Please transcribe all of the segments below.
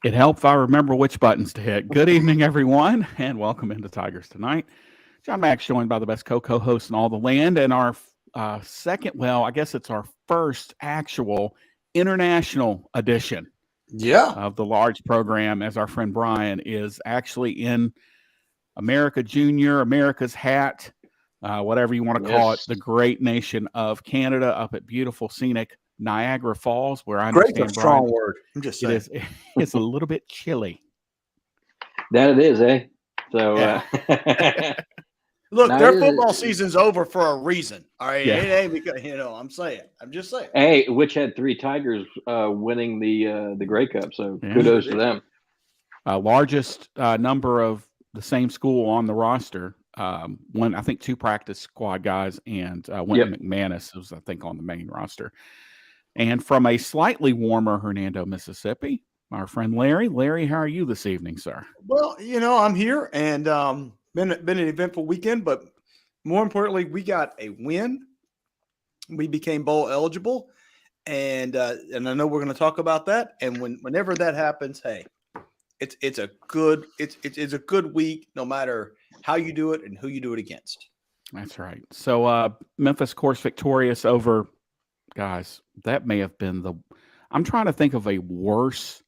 It helped if I remember which buttons to hit. Good evening, everyone, and welcome into Tigers Tonight. John Max, joined by the best co-hosts in all the land, and our second, well, I guess it's our first actual international edition Yeah. of the large program, as our friend Brian is actually in America Junior, America's hat, whatever you want to call it, Yes. the great nation of Canada, up at beautiful, scenic Niagara Falls, where I Great's a understand, strong Brian, word. I'm just it saying. is it's a little bit chilly. That it is, eh? So, Look, now their it football is, season's over for a reason. All right. Yeah. It ain't because, I'm saying. I'm just saying. hey, which had 3 Tigers winning the Grey Cup. So Yeah. kudos to them. Largest number of the same school on the roster. One, I think, 2 practice squad guys, and Wynton McManus was, I think, on the main roster. And from a slightly warmer Hernando, Mississippi, our friend Larry. Larry, how are you this evening, sir? Well, I'm here, and been an eventful weekend, but more importantly, we got a win. We became bowl eligible, and I know we're going to talk about that. And whenever that happens, hey, it's a good week, no matter how you do it and who you do it against. That's right. So Memphis, of course, victorious over, guys, that may have been I'm trying to think of a worse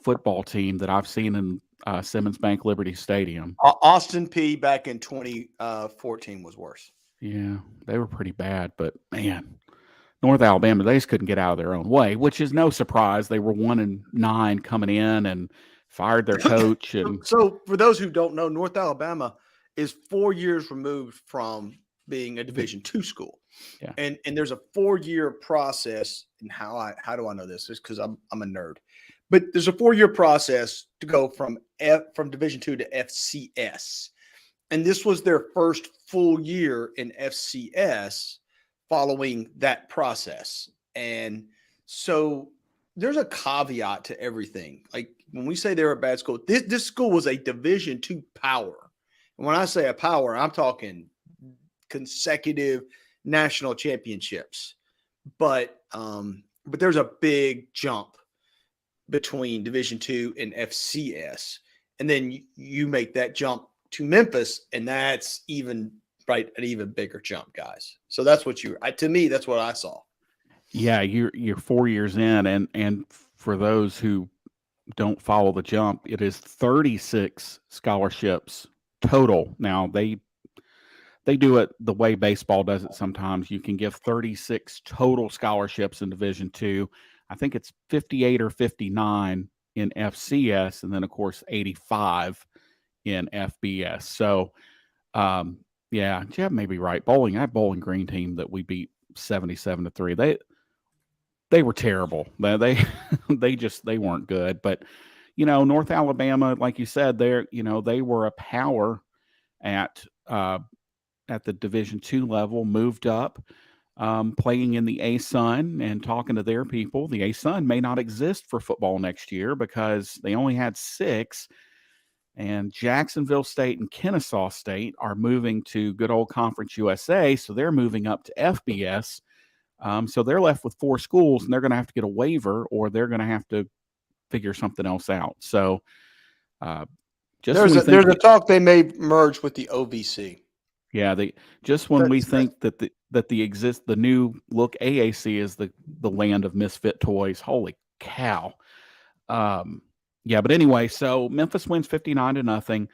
football team that I've seen in Simmons Bank Liberty Stadium. Austin P back in 2014 was worse. Yeah, they were pretty bad, but man, North Alabama, they just couldn't get out of their own way, which is no surprise. They were 1-9 coming in and fired their coach. And so for those who don't know, North Alabama is 4 years removed from being a Division II school. Yeah. And there's a 4-year process. And how do I know this? Just because I'm a nerd. But there's a 4-year process to go from Division II to FCS. And this was their first full year in FCS following that process. And so there's a caveat to everything. Like when we say they're a bad school, this school was a Division II power. And when I say a power, I'm talking consecutive national championships. But there's a big jump between Division II and FCS. And then you make that jump to Memphis, and that's an even bigger jump, guys. So that's what to me, that's what I saw. Yeah, you're 4 years in, and for those who don't follow the jump, it is 36 scholarships total. Now they do it the way baseball does it sometimes. You can give 36 total scholarships in Division II. I think it's 58 or 59 in FCS, and then of course 85 in FBS. So yeah, Jeb may be right. That Bowling Green team that we beat 77-3, they were terrible. They weren't good. But North Alabama, like you said, they were a power at the Division II level, moved up, playing in the A-Sun and talking to their people. The A-Sun may not exist for football next year because they only had 6. And Jacksonville State and Kennesaw State are moving to good old Conference USA, so they're moving up to FBS. So they're left with 4 schools, and they're going to have to get a waiver, or they're going to have to figure something else out. So there's a talk they may merge with the OVC. Yeah, we think that the new look AAC is the land of misfit toys. Holy cow! Yeah, but anyway, so Memphis wins 59-0.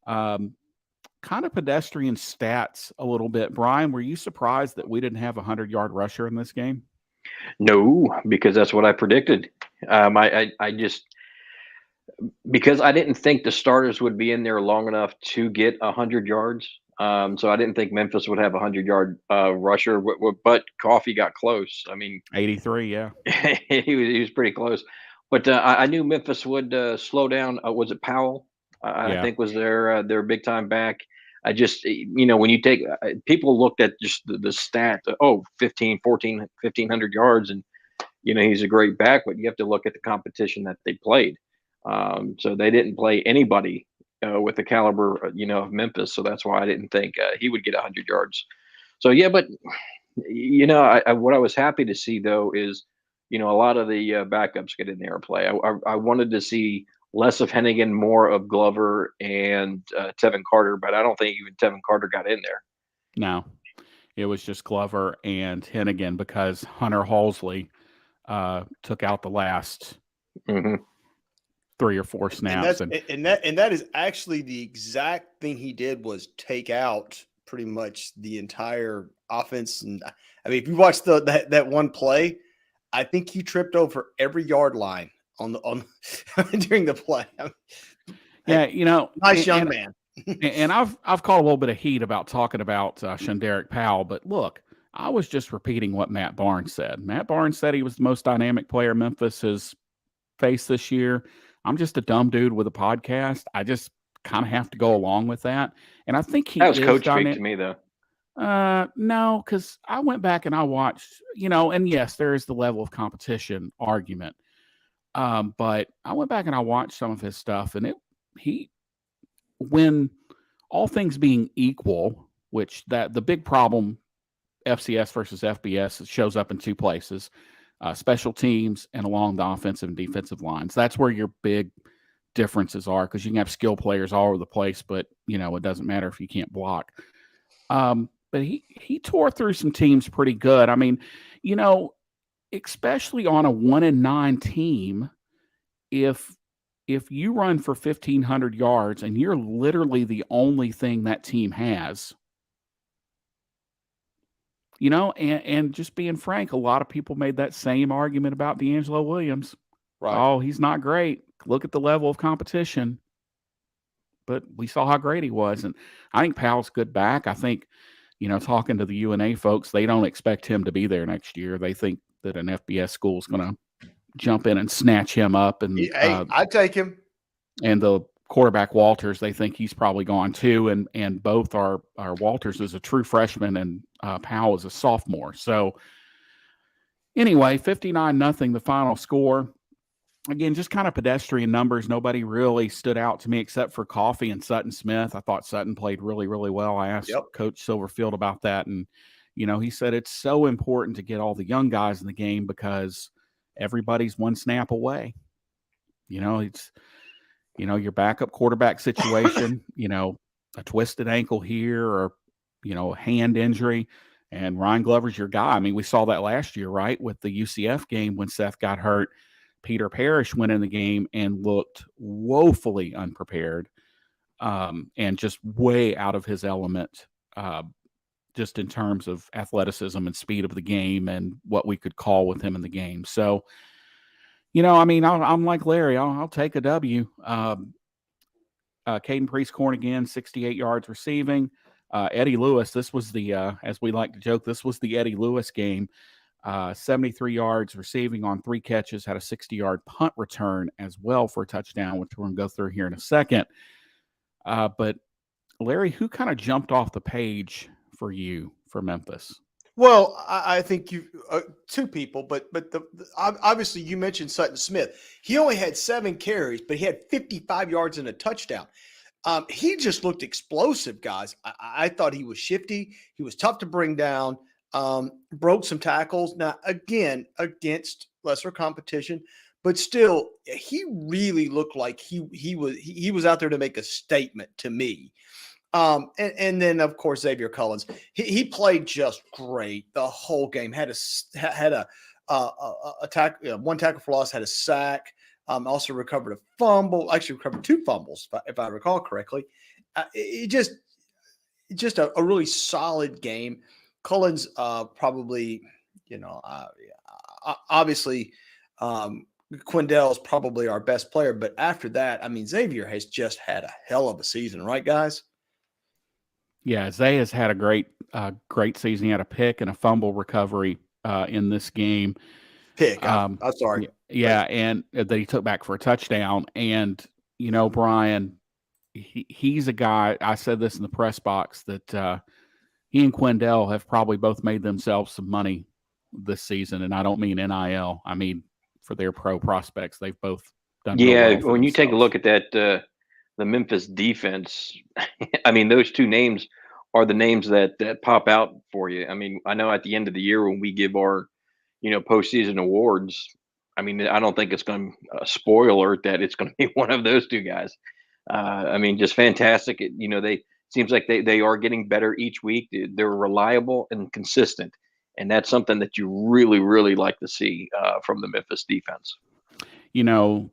Kind of pedestrian stats a little bit. Brian, were you surprised that we didn't have a 100-yard rusher in this game? No, because that's what I predicted. I just because I didn't think the starters would be in there long enough to get 100 yards. So I didn't think Memphis would have a 100-yard rusher, but Coffee got close. I mean, 83, yeah. he was pretty close. But I knew Memphis would slow down. Was it Powell? I think was their big time back. I just, when you take people looked at just the stat, 1,500 yards, and he's a great back, but you have to look at the competition that they played. So they didn't play anybody with the caliber, of Memphis. So that's why I didn't think he would get 100 yards. So yeah, but what I was happy to see though is a lot of the backups get in there and play. I wanted to see less of Hennigan, more of Glover and Tevin Carter, but I don't think even Tevin Carter got in there. No, it was just Glover and Hennigan because Hunter Halsley took out the last 3 or 4 snaps. And that is actually the exact thing he did, was take out pretty much the entire offense. And I mean, if you watch that one play, I think he tripped over every yard line on during the play. Yeah, nice young man. And I've caught a little bit of heat about talking about Shonderick Powell, but look, I was just repeating what Matt Barnes said. Matt Barnes said he was the most dynamic player Memphis has faced this year. I'm just a dumb dude with a podcast. I just kind of have to go along with that. And I think that was coach speak to me, though. No, because I went back and I watched, and yes, there is the level of competition argument. But I went back and I watched some of his stuff, and when all things being equal, which the big problem, FCS versus FBS, it shows up in 2 places, special teams and along the offensive and defensive lines. That's where your big differences are, because you can have skill players all over the place, but it doesn't matter if you can't block. But he tore through some teams pretty good. I mean, especially on a 1-9 team, if you run for 1,500 yards and you're literally the only thing that team has, and just being frank, a lot of people made that same argument about D'Angelo Williams. Right. Oh, he's not great. Look at the level of competition. But we saw how great he was. And I think Powell's good back. I think, talking to the UNA folks, they don't expect him to be there next year. They think that an FBS school is going to jump in and snatch him up. And I'd take him. And the quarterback Walters, they think he's probably gone too. And both are Walters is a true freshman and Powell is a sophomore. So anyway, 59-0, the final score. Again, just kind of pedestrian numbers. Nobody really stood out to me except for Coffey and Sutton Smith. I thought Sutton played really, really well. I asked Coach Silverfield about that, and he said it's so important to get all the young guys in the game because everybody's one snap away. It's your backup quarterback situation. A twisted ankle here, or a hand injury, and Ryan Glover's your guy. I mean, we saw that last year, right, with the UCF game when Seth got hurt. Peter Parrish went in the game and looked woefully unprepared, and just way out of his element, just in terms of athleticism and speed of the game and what we could call with him in the game. So, I mean, I'm like Larry. I'll take a W. Caden Priest-Corn again, 68 yards receiving. Eddie Lewis, this was the, as we like to joke, this was the Eddie Lewis game. 73 yards receiving on 3 catches, had a 60-yard punt return as well for a touchdown, which we're going to go through here in a second. But Larry, who kind of jumped off the page for you for Memphis? Well, I think you 2 people, but obviously you mentioned Sutton Smith. He only had 7 carries, but he had 55 yards and a touchdown. He just looked explosive, guys. I thought he was shifty. He was tough to bring down. Broke some tackles. Now, again, against lesser competition, but still, he really looked like he was out there to make a statement to me. And then of course Xavier Collins, he played just great the whole game. Had a tackle, 1 tackle for loss, had a sack. Also recovered a fumble. Actually recovered 2 fumbles, if I recall correctly. It just a really solid game. Collins probably, obviously Quindell is probably our best player, but after that, I mean, Xavier has just had a hell of a season, right, guys? Yeah, Zay has had a great season. He had a pick and a fumble recovery in this game. Pick. I'm sorry. Yeah, and that he took back for a touchdown. And Brian, he's a guy. I said this in the press box that he and Quindell have probably both made themselves some money this season, and I don't mean NIL. I mean for their pro prospects. They've both done. Yeah, when you take a look at that, the Memphis defense, I mean, those 2 names are the names that pop out for you. I mean, I know at the end of the year when we give our, postseason awards, I mean, I don't think it's going to spoiler that it's going to be one of those two guys. I mean, just fantastic. They seems like they are getting better each week. They're reliable and consistent, and that's something that you really, really like to see from the Memphis defense.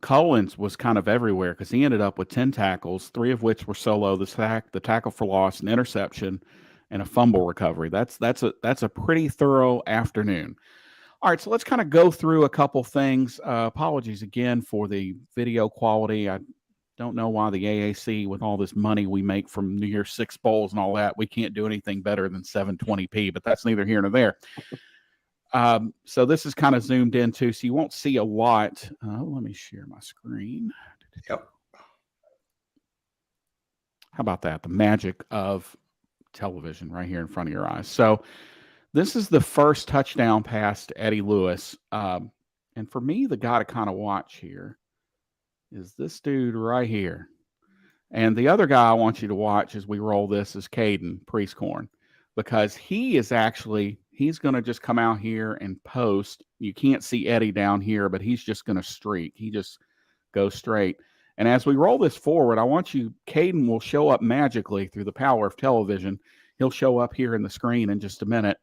Collins was kind of everywhere because he ended up with 10 tackles, 3 of which were solo, the tackle for loss, an interception, and a fumble recovery. That's a pretty thorough afternoon. All right, so let's kind of go through a couple things. Apologies again for the video quality. I don't know why the AAC, with all this money we make from New Year's Six bowls and all that, we can't do anything better than 720p, but that's neither here nor there. So this is kind of zoomed into, so you won't see a lot. Let me share my screen. Yep. How about that? The magic of television right here in front of your eyes. So this is the first touchdown pass to Eddie Lewis. And for me, the guy to kind of watch here is this dude right here. And the other guy I want you to watch as we roll this is Caden Priestcorn, because he's going to just come out here and post. You can't see Eddie down here, but he's just going to streak. He just goes straight. And as we roll this forward, Caden will show up magically through the power of television. He'll show up here in the screen in just a minute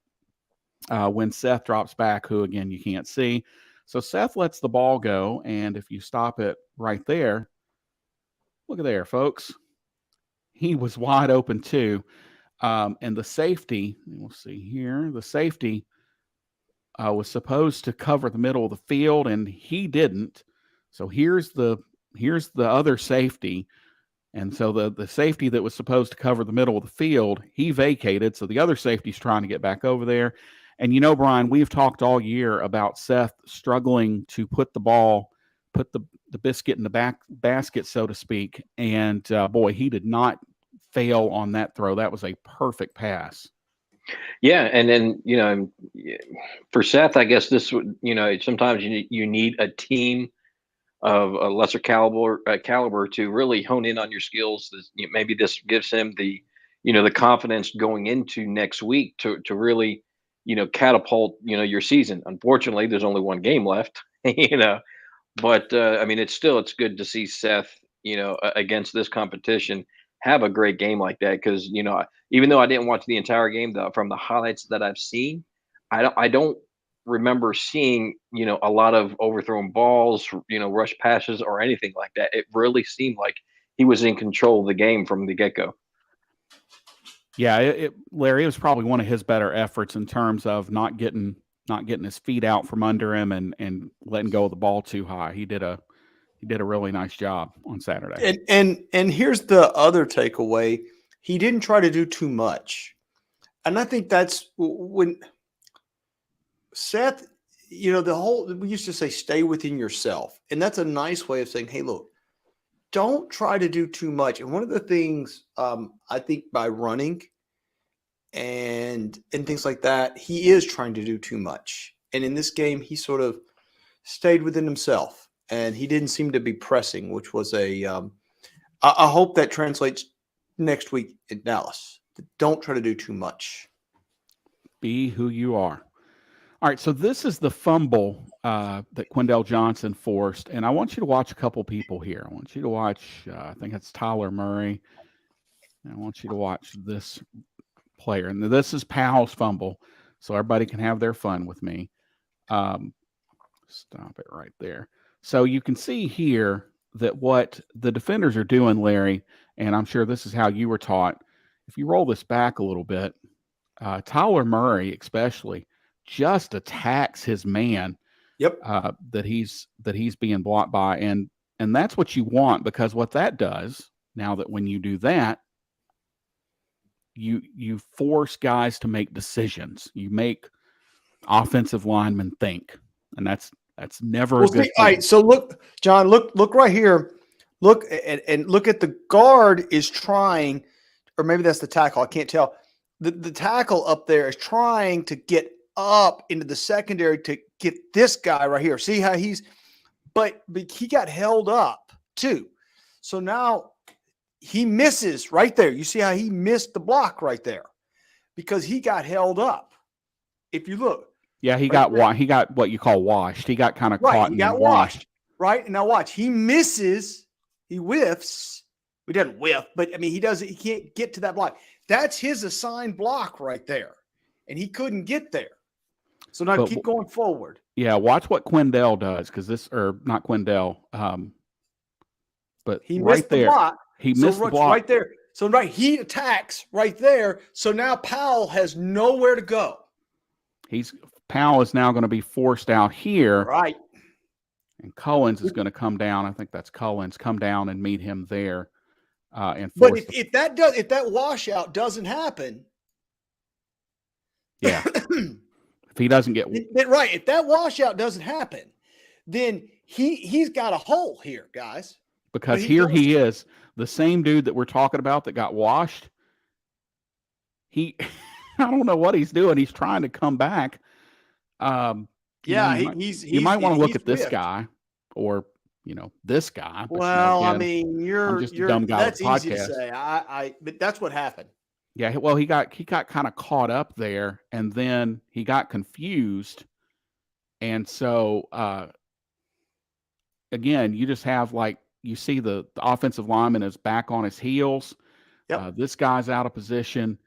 when Seth drops back, who, again, you can't see. So Seth lets the ball go, and if you stop it right there, look at there, folks. He was wide open too. And the safety, we'll see here, the safety was supposed to cover the middle of the field, and he didn't. So here's the other safety. And so the safety that was supposed to cover the middle of the field, he vacated. So the other safety's trying to get back over there. And Brian, we've talked all year about Seth struggling to put the biscuit in the basket, so to speak. And boy, he did not fail on that throw. That was a perfect pass. Yeah, and then for Seth, I guess this would sometimes you need a team of a lesser caliber to really hone in on your skills. Maybe this gives him the confidence going into next week to really catapult your season. Unfortunately, there's only one game left, but I mean it's good to see Seth against this competition have a great game like that, because even though I didn't watch the entire game, from the highlights that I've seen, I don't remember seeing a lot of overthrown balls, rush passes or anything like that. It really seemed like he was in control of the game from the get-go. Yeah, Larry, it was probably one of his better efforts in terms of not getting his feet out from under him and letting go of the ball too high. He did a really nice job on Saturday. And here's the other takeaway: he didn't try to do too much, and I think that's when Seth, we used to say, stay within yourself, and that's a nice way of saying, hey, look, don't try to do too much. And one of the things I think by running and things like that, he is trying to do too much. And in this game, he sort of stayed within himself, and he didn't seem to be pressing, which was I hope that translates next week in Dallas. Don't try to do too much. Be who you are. All right, so this is the fumble that Quindell Johnson forced, and I want you to watch a couple people here. I want you to watch, I think it's Tyler Murray. And I want you to watch this player. And this is Powell's fumble, so everybody can have their fun with me. Stop it right there. So you can see here that what the defenders are doing, Larry, and I'm sure this is how you were taught. If you roll this back a little bit, Tyler Murray especially just attacks his man. Yep. That he's being blocked by, and that's what you want, because what that does, now that when you do that, you force guys to make decisions. You make offensive linemen think, and that's never a good thing. All right, so look, John, look right here. Look and look at the guard is trying, or maybe that's the tackle. I can't tell. The tackle up there is trying to get up into the secondary to get this guy right here. See how but he got held up too. So now he misses right there. You see how he missed the block right there because he got held up. If you look, Yeah, he Right got there. he got what you call washed. He got kind of Right, caught he in the got wind. washed. Right, and now watch. He misses. He whiffs. He doesn't whiff, but I mean, he doesn't. He can't get to that block. That's his assigned block right there, and he couldn't get there. So now But keep going forward. yeah, watch what Quindell does because or not Quindell, but He right missed the there, block. he So missed the block. right there. So he attacks right there. So now Powell has nowhere to go. Powell is now going to be forced out here. Right. And Cullens is going to come down. I think that's Cullens. Come down and meet him there. And but if that washout doesn't happen, yeah, if he doesn't get right, if that washout doesn't happen, then he's got a hole here, guys. Because here he is, the same dude that we're talking about that got washed. I don't know what he's doing. He's trying to come back. You might want to look at this guy, or this guy. But, well, again, I mean, you're just a dumb guy. That's easy to say. But that's what happened. Yeah, well, he got kind of caught up there, and then he got confused, and so again, you just have you see the offensive lineman is back on his heels. Yep. This guy's out of position.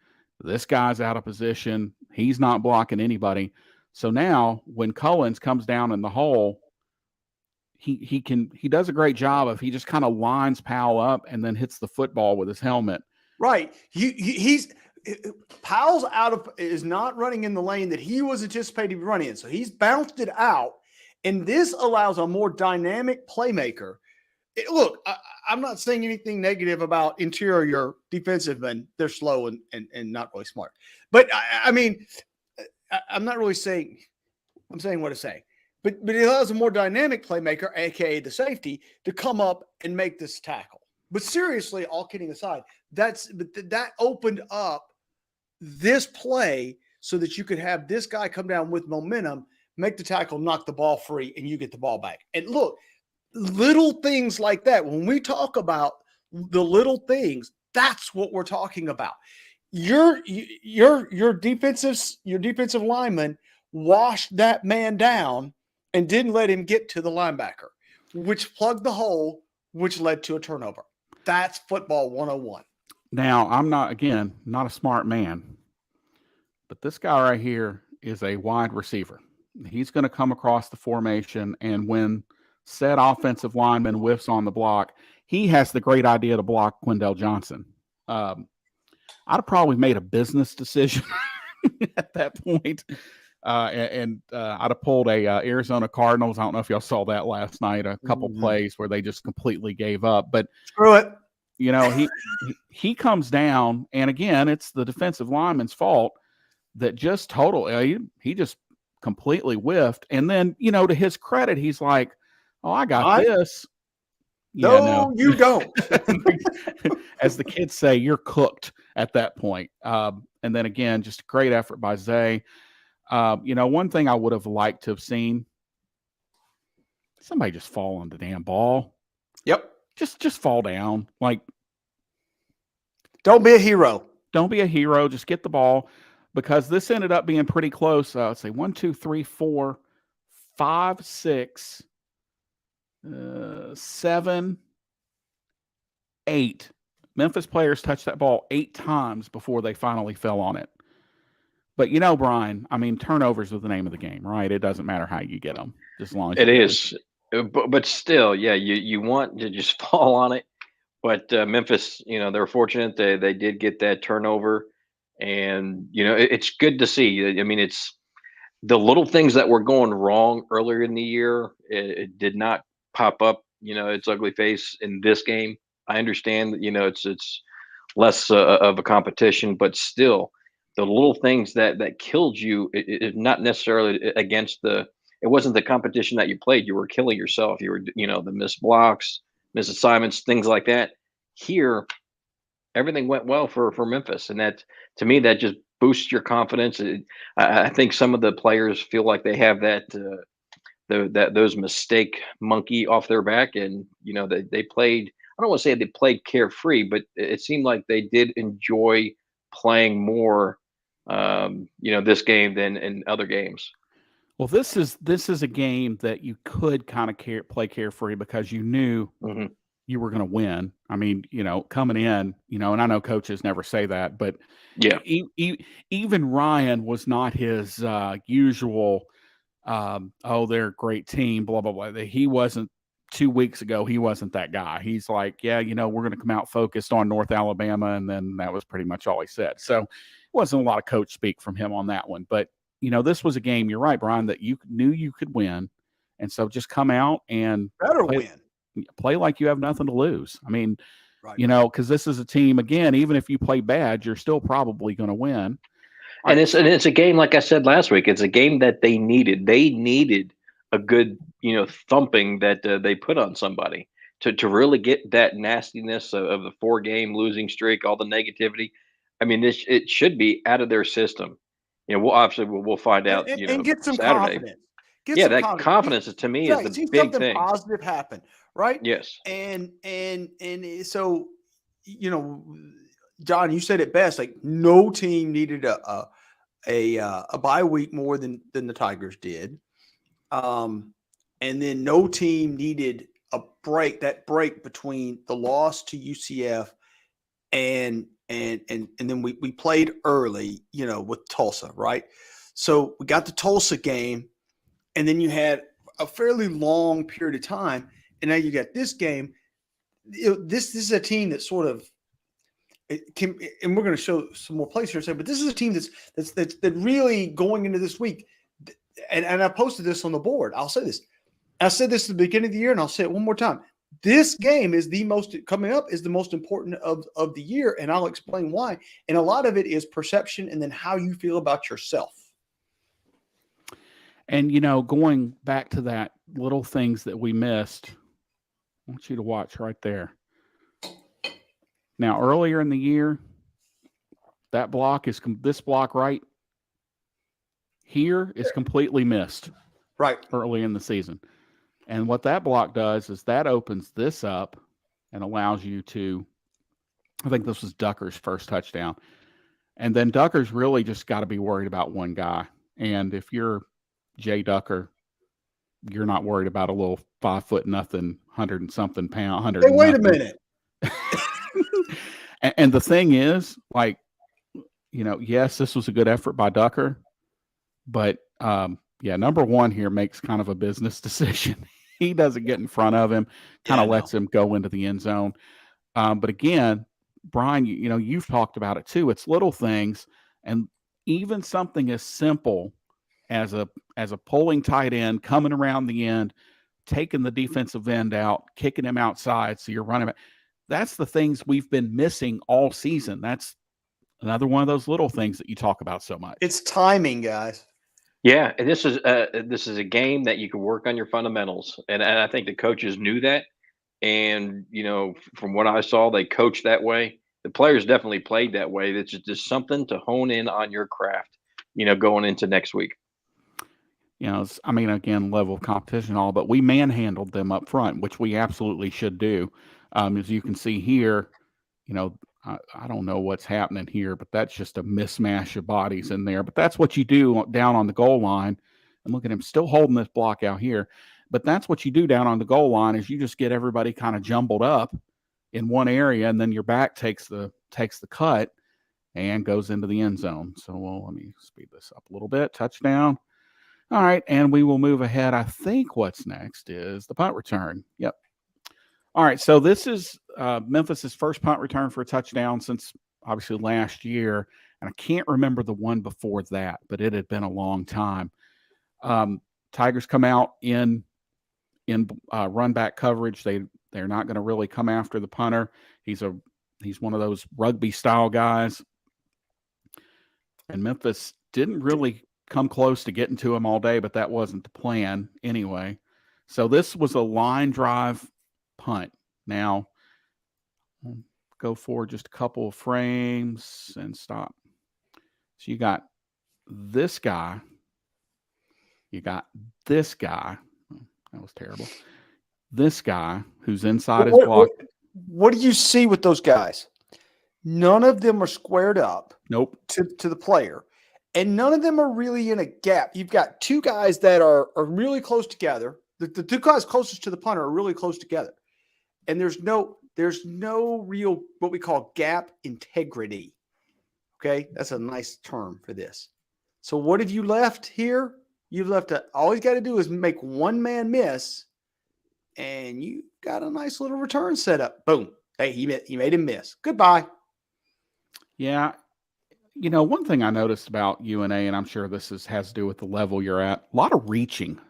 This guy's out of position. He's not blocking anybody. So now when Cullens comes down in the hole, he does a great job of he just kind of lines Powell up and then hits the football with his helmet. Right. Powell's is not running in the lane that he was anticipating running in. So he's bounced it out. And this allows a more dynamic playmaker. Look, I'm not saying anything negative about interior defensive men. They're slow and not really smart. But I mean, I'm not really saying, I'm saying what I'm saying. But it allows a more dynamic playmaker, aka the safety, to come up and make this tackle. But seriously, all kidding aside, that opened up this play so that you could have this guy come down with momentum, make the tackle, knock the ball free, and you get the ball back. And look, little things like that. When we talk about the little things, that's what we're talking about. Your defensive lineman washed that man down and didn't let him get to the linebacker, which plugged the hole, which led to a turnover. That's football 101. Now, I'm not a smart man, but this guy right here is a wide receiver. He's going to come across the formation, and when said offensive lineman whiffs on the block, he has the great idea to block Quindell Johnson. I'd have probably made a business decision at that point. I'd have pulled a Arizona Cardinals. I don't know if y'all saw that last night, a couple plays where they just completely gave up. But screw it. He comes down, and again, it's the defensive lineman's fault that just he just completely whiffed. And then, to his credit, he's like, "Oh, I got this." No, you don't. As the kids say, you're cooked at that point. And then again, just a great effort by Zay. One thing I would have liked to have seen, somebody just fall on the damn ball. Yep. Just fall down. Don't be a hero. Don't be a hero. Just get the ball, because this ended up being pretty close. Let's say 1, 2, 3, 4, 5, 6, 7, 8. Memphis players touched that ball 8 times before they finally fell on it. But Brian, I mean, turnovers are the name of the game, right? It doesn't matter how you get them, just as long as it is. But still, yeah, you want to just fall on it. But Memphis, they're fortunate they did get that turnover, and it's good to see. I mean, it's the little things that were going wrong earlier in the year. It did not pop up, its ugly face in this game. I understand that it's less of a competition, but still, the little things that killed you, it not necessarily against it wasn't the competition that you played. You were killing yourself. You were, the missed blocks, missed assignments, things like that. Here, everything went well for Memphis, and that, to me, that just boosts your confidence. I think some of the players feel like they have that those mistake monkey off their back, and they played. I don't want to say they played carefree, but it seemed like they did enjoy playing more, this game than in other games. Well, this is a game that you could kind of play carefree because you knew Hmm. you were going to win. I mean, coming in, and I know coaches never say that, but Yeah. even Ryan was not his usual. Oh, they're a great team. Blah blah blah. He wasn't 2 weeks ago. He wasn't that guy. He's like, yeah, we're going to come out focused on North Alabama, and then that was pretty much all he said. So it wasn't a lot of coach speak from him on that one. But this was a game. You're right, Brian, that you knew you could win, and so just come out and Better play, win. play like you have nothing to lose. I mean, Right. because this is a team. Again, even if you play bad, you're still probably going to win. And it's a game, like I said last week, it's a game that they needed. They needed a good, thumping that they put on somebody to really get that nastiness of the 4-game losing streak, all the negativity. I mean, it should be out of their system. We'll find out, And get some Saturday. confidence. Get Yeah, some that confidence. confidence to me is the See big something thing. positive happen, right? Yes. And so, John, you said it best. Like no team needed a bye week more than the Tigers did, and then no team needed a break. That break between the loss to UCF and then we played early, with Tulsa, right? So we got the Tulsa game, and then you had a fairly long period of time, and now you got this game. This is a team that sort of can, and we're going to show some more plays here. But this is a team that's really going into this week, and I posted this on the board. I'll say this. I said this at the beginning of the year, and I'll say it one more time. This game is the most important of the year, and I'll explain why. And a lot of it is perception and then how you feel about yourself. And, going back to that little things that we missed, I want you to watch right there. Now, earlier in the year, this block right here is completely missed. Right. Early in the season. And what that block does is that opens this up and allows you to, I think this was Ducker's first touchdown. And then Ducker's really just got to be worried about one guy. And if you're Jay Ducker, you're not worried about a little 5'0" 100 and something pound, 100. Hey, wait a minute. And the thing is, like, yes, this was a good effort by Ducker, but number one here makes kind of a business decision. He doesn't get in front of him, kind of lets him go into the end zone. But again, Brian, you've talked about it too. It's little things, and even something as simple as a pulling tight end, coming around the end, taking the defensive end out, kicking him outside, so you're running back. That's the things we've been missing all season. That's another one of those little things that you talk about so much. It's timing, guys. Yeah, and this is a game that you can work on your fundamentals, and I think the coaches knew that. And from what I saw, they coached that way. The players definitely played that way. It's just something to hone in on your craft, going into next week. Again, level of competition and all, but we manhandled them up front, which we absolutely should do. As you can see here, I don't know what's happening here, but that's just a mismatch of bodies in there. But that's what you do down on the goal line. And look at him still holding this block out here. But that's what you do down on the goal line is you just get everybody kind of jumbled up in one area, and then your back takes the cut and goes into the end zone. So, let me speed this up a little bit. Touchdown. All right, and we will move ahead. I think what's next is the punt return. Yep. All right, so this is Memphis's first punt return for a touchdown since obviously last year, and I can't remember the one before that, but it had been a long time. Tigers come out in run back coverage. They're not going to really come after the punter. He's one of those rugby style guys, and Memphis didn't really come close to getting to him all day, but that wasn't the plan anyway. So this was a line drive punt. Now, we'll go forward just a couple of frames and stop. So you got this guy. You got this guy. That was terrible. This guy who's inside his block. What do you see with those guys? None of them are squared up. Nope. To the player. and none of them are really in a gap. You've got two guys that are really close together. The two guys closest to the punter are really close together. And there's no real what we call gap integrity. Okay, that's a nice term for this. So what have you left here? You've left all he's got to do is make one man miss, and you got a nice little return set up. Boom. Hey, he made him miss. Goodbye. Yeah. You know, one thing I noticed about UNA, and I'm sure this has to do with the level you're at, a lot of reaching,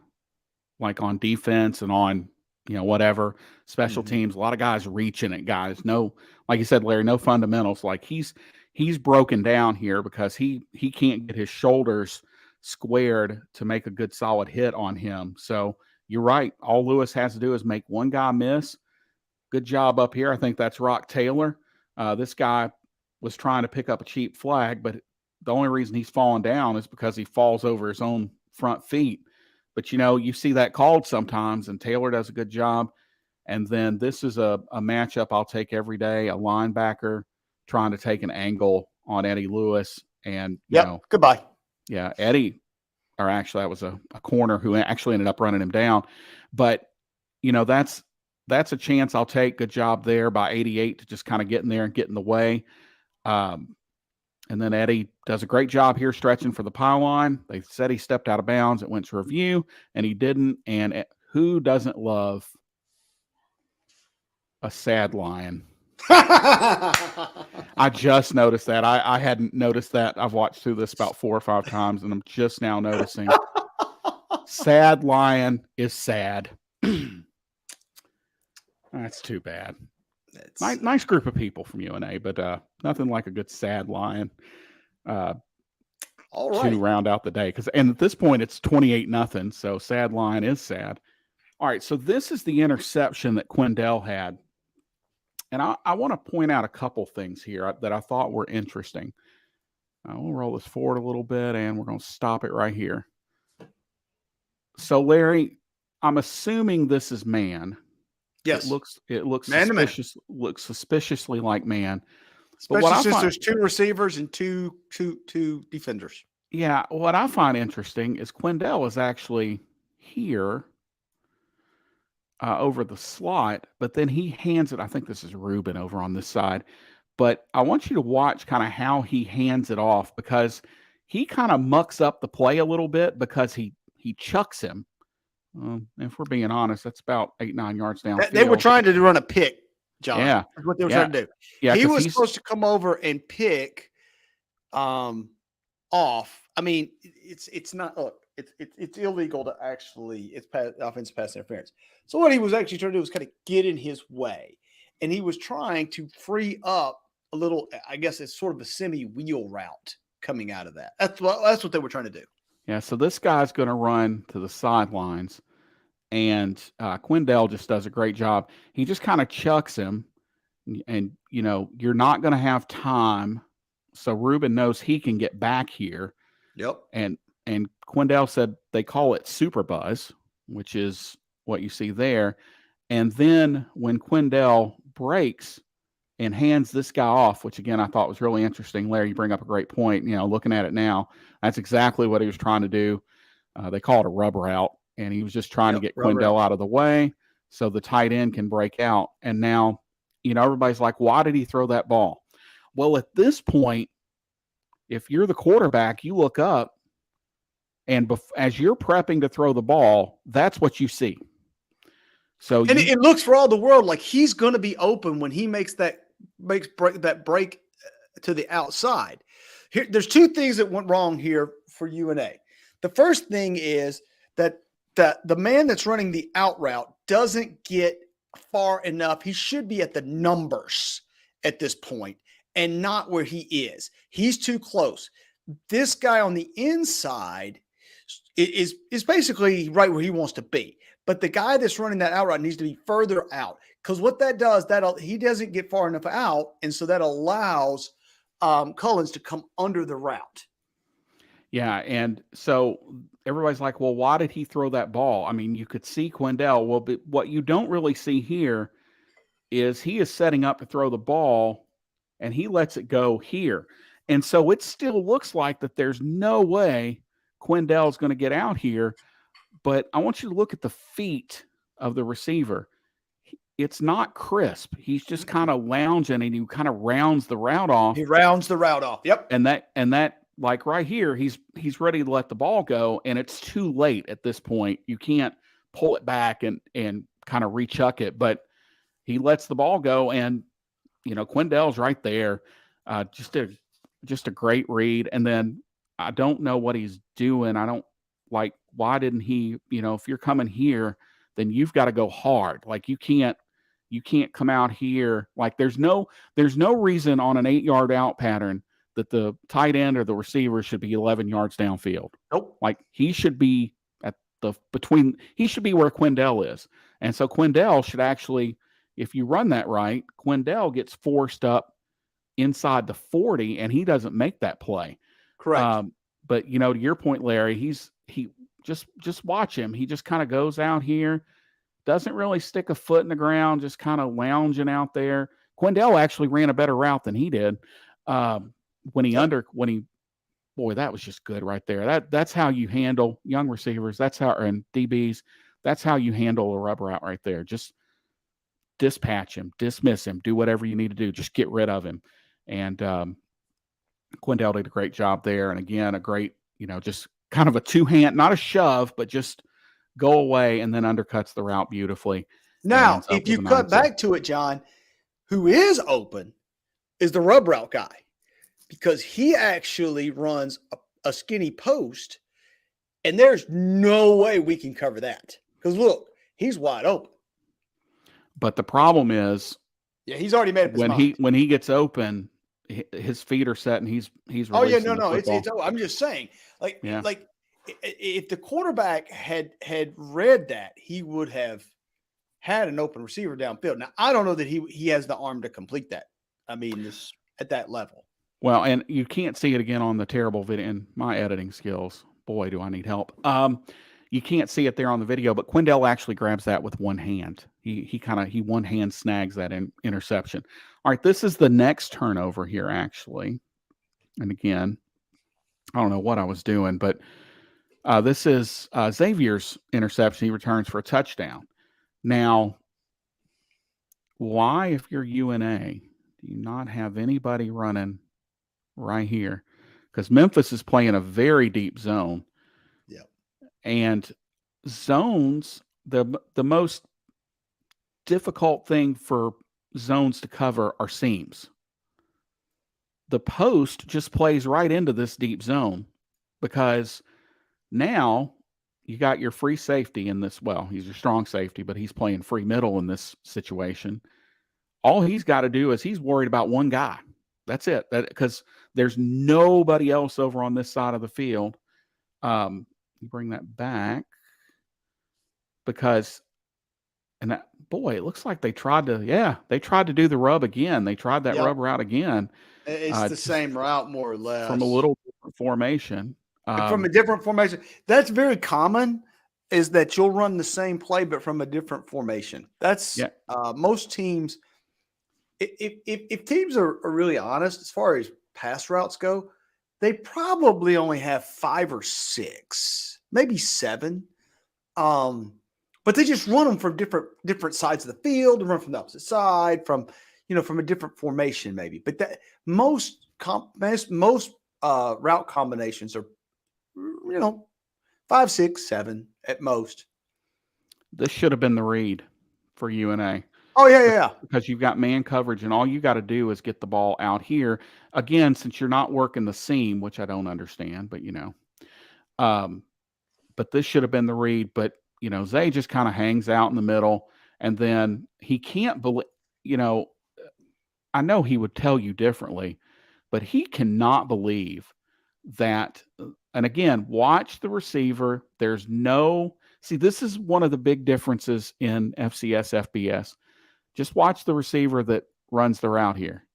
like on defense and on, whatever, special teams, a lot of guys reaching at guys. No, like you said, Larry, no fundamentals. Like he's broken down here because he can't get his shoulders squared to make a good solid hit on him. So you're right. All Lewis has to do is make one guy miss. Good job up here. I think that's Rock Taylor. This guy was trying to pick up a cheap flag, but the only reason he's falling down is because he falls over his own front feet. But, you see that called sometimes, and Taylor does a good job. And then this is a matchup I'll take every day, a linebacker trying to take an angle on Eddie Lewis. And, goodbye. Yeah, Eddie, or actually that was a corner who actually ended up running him down. But, that's a chance I'll take. Good job there by 88 to just kind of get in there and get in the way. And then Eddie does a great job here stretching for the pylon. They said he stepped out of bounds. It went to review, and he didn't. And who doesn't love a sad lion? I just noticed that. I hadn't noticed that. I've watched through this about 4 or 5 times, and I'm just now noticing. Sad lion is sad. That's too bad. Nice group of people from UNA, but nothing like a good sad lion all right, to round out the day. And at this point, it's 28-0, so sad lion is sad. All right, so this is the interception that Quindell had. And I want to point out a couple things here that I thought were interesting. We'll roll this forward a little bit, and we're going to stop it right here. So, Larry, I'm assuming this is man. Yes. It looks man suspicious. Looks suspiciously like man. Especially since there's 2 receivers and two defenders. Yeah. What I find interesting is Quindell is actually here over the slot, but then he hands it. I think this is Ruben over on this side. But I want you to watch kind of how he hands it off, because he kind of mucks up the play a little bit because he chucks him. If we're being honest, that's about 8-9 yards downfield. They were trying to run a pick, John. Yeah. That's what they were trying to do. Yeah, he was supposed to come over and pick off. I mean, it's not, look, it's illegal to actually, it's offensive pass interference. So what he was actually trying to do was kind of get in his way. And he was trying to free up a little, I guess it's sort of a semi-wheel route coming out of that. That's what they were trying to do. Yeah, so this guy's going to run to the sidelines, and Quindell just does a great job. He just kind of chucks him, and, you're not going to have time. So Ruben knows he can get back here. Yep. And Quindell said they call it super buzz, which is what you see there. And then when Quindell breaks and hands this guy off, which again I thought was really interesting. Larry, you bring up a great point. Looking at it now, that's exactly what he was trying to do. They call it a rub route, and he was just trying to get Quindell out of the way so the tight end can break out. And now, everybody's like, why did he throw that ball? Well, at this point, if you're the quarterback, you look up, and as you're prepping to throw the ball, that's what you see. So it looks for all the world like he's going to be open when he makes that break to the outside. Here, there's 2 things that went wrong here for UNA. The first thing is that the man that's running the out route doesn't get far enough. He should be at the numbers at this point and not where he is. He's too close. This guy on the inside is basically right where he wants to be. But the guy that's running that out route needs to be further out, because what that does, he doesn't get far enough out, and so that allows Cullins to come under the route. Yeah, and so everybody's like, well, why did he throw that ball? I mean, you could see Quindell. Well, but what you don't really see here is he is setting up to throw the ball, and he lets it go here. And so it still looks like that there's no way Quindell's going to get out here. But I want you to look at the feet of the receiver. It's not crisp. He's just kind of lounging and he kind of rounds the route off. He rounds the route off. Yep. And that like right here, he's ready to let the ball go, and it's too late at this point. You can't pull it back and kind of rechuck it, but he lets the ball go, and Quindell's right there. Just a great read. And then I don't know what he's doing. I don't like, why didn't he, if you're coming here, then you've got to go hard. Like you can't come out here. Like there's no reason on an 8-yard out pattern that the tight end or the receiver should be 11 yards downfield. Nope. Like he should be he should be where Quindell is. And so Quindell should actually, if you run that right, Quindell gets forced up inside the 40 and he doesn't make that play. Correct. But to your point, Larry, he just watch him. He just kind of goes out here, doesn't really stick a foot in the ground, just kind of lounging out there. Quindell actually ran a better route than he did. Boy, that was just good right there. That's how you handle young receivers. And DBs. That's how you handle a rub route right there. Just dispatch him, dismiss him, do whatever you need to do. Just get rid of him. And Quindell did a great job there. And again, a great, just kind of a two-hand, not a shove, but just go away and then undercuts the route beautifully. Now, if you cut back to it, John, who is open is the rub route guy, because he actually runs a skinny post, and there's no way we can cover that. Because look, he's wide open. But the problem is, he's already made up his mind. When he gets open, his feet are set and he's oh yeah, no, it's I'm just saying, like if the quarterback had read that, he would have had an open receiver downfield. Now I don't know that he has the arm to complete that. I mean, this at that level. Well, and you can't see it again on the terrible video. And my editing skills, boy, do I need help. You can't see it there on the video, but Quindell actually grabs that with one hand. He one hand snags that interception. All right, this is the next turnover here, actually. And again, I don't know what I was doing, but this is Xavier's interception. He returns for a touchdown. Now, why, if you're UNA, do you not have anybody running right here? Because Memphis is playing a very deep zone. Yep. And zones, the most difficult thing for zones to cover are seams. The post just plays right into this deep zone, because now you got your free safety in this. Well, he's your strong safety, but he's playing free middle in this situation. All he's got to do is he's worried about one guy. That's it. Because there's nobody else over on this side of the field. You bring that back because, it looks like they tried to do the rub again. They tried that rub route again. It's the same route, more or less, from a little different formation. From a different formation. That's very common, is that you'll run the same play, but from a different formation. That's most teams. If teams are really honest, as far as pass routes go, they probably only have 5 or 6, maybe 7. But they just run them from different sides of the field, and run from the opposite side, from a different formation, maybe. But that most route combinations are 5, 6, 7 at most. This should have been the read for UNA. Oh, yeah. Because you've got man coverage, and all you got to do is get the ball out here. Again, since you're not working the seam, which I don't understand, but but this should have been the read. But, Zay just kind of hangs out in the middle, and then he can't believe, I know he would tell you differently, but he cannot believe that. And again, watch the receiver. This is one of the big differences in FCS, FBS. Just watch the receiver that runs the route here.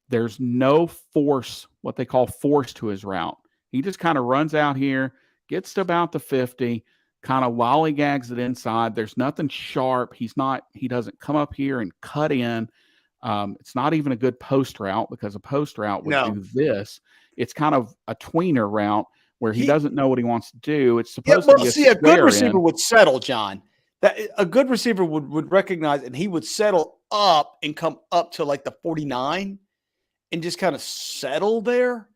There's no force, what they call force, to his route. He just kind of runs out here, gets to about the 50, kind of lollygags it inside. There's nothing sharp. He doesn't come up here and cut in. It's not even a good post route because a post route would No. do this. It's kind of a tweener route where he He- doesn't know what he wants to do. It's Yeah, supposed to well, be a see, a good square receiver in. would settle, John. That a good receiver would recognize, and he would settle up and come up to like the 49 and just kind of settle there.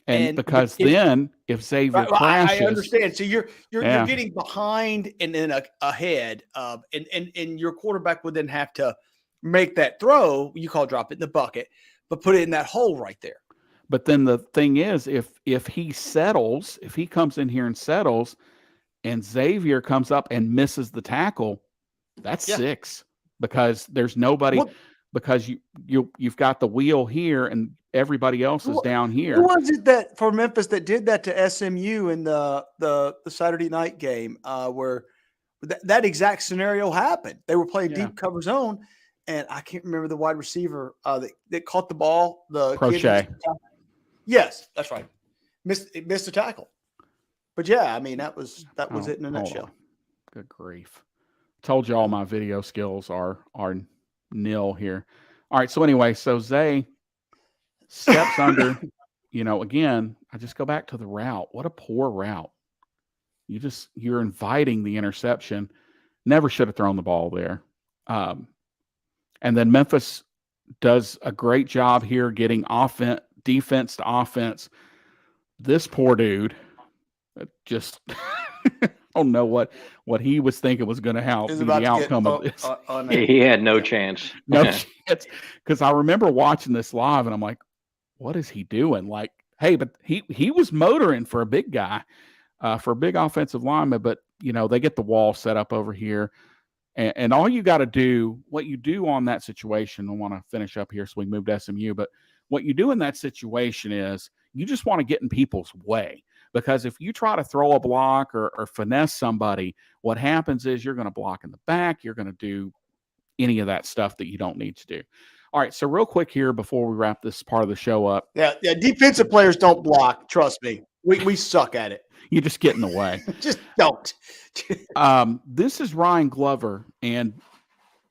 And because then if Xavier Right, well, I crashes, understand. So you're Yeah. getting behind and then ahead, and your quarterback would then have to make that throw. You call drop it in the bucket, but put it in that hole right there. but then the thing is, if he settles, if he comes in here and settles, and Xavier comes up and misses the tackle, that's Yeah. 6 because there's nobody. What- Because you've got the wheel here and everybody else is down here. Who was it that for Memphis that did that to SMU in the Saturday night game where that exact scenario happened? They were playing Yeah. deep cover zone, and I can't remember the wide receiver that caught the ball. The kid Crochet. Yes, that's right. Missed the tackle. But yeah, I mean that was it in a Hold nutshell. on. Good grief. Told you all my video skills are nil here. All right. So anyway, so Zay steps under, again, I just go back to the route. What a poor route. You're inviting the interception. Never should have thrown the ball there. And then Memphis does a great job here getting defense to offense. This poor dude just I don't know what he was thinking was going to help be the outcome of this. He had no chance. No chance. Because I remember watching this live and I'm like, what is he doing? Like, hey, but he was motoring for a big guy, for a big offensive lineman, but they get the wall set up over here. And all you got to do, what you do on that situation, I want to finish up here so we move to SMU, but what you do in that situation is you just want to get in people's way. Because if you try to throw a block or finesse somebody, what happens is you're going to block in the back. You're going to do any of that stuff that you don't need to do. All right. So real quick here before we wrap this part of the show up. Yeah. Defensive players don't block. Trust me. We suck at it. You just get in the way. Just don't. This is Ryan Glover. And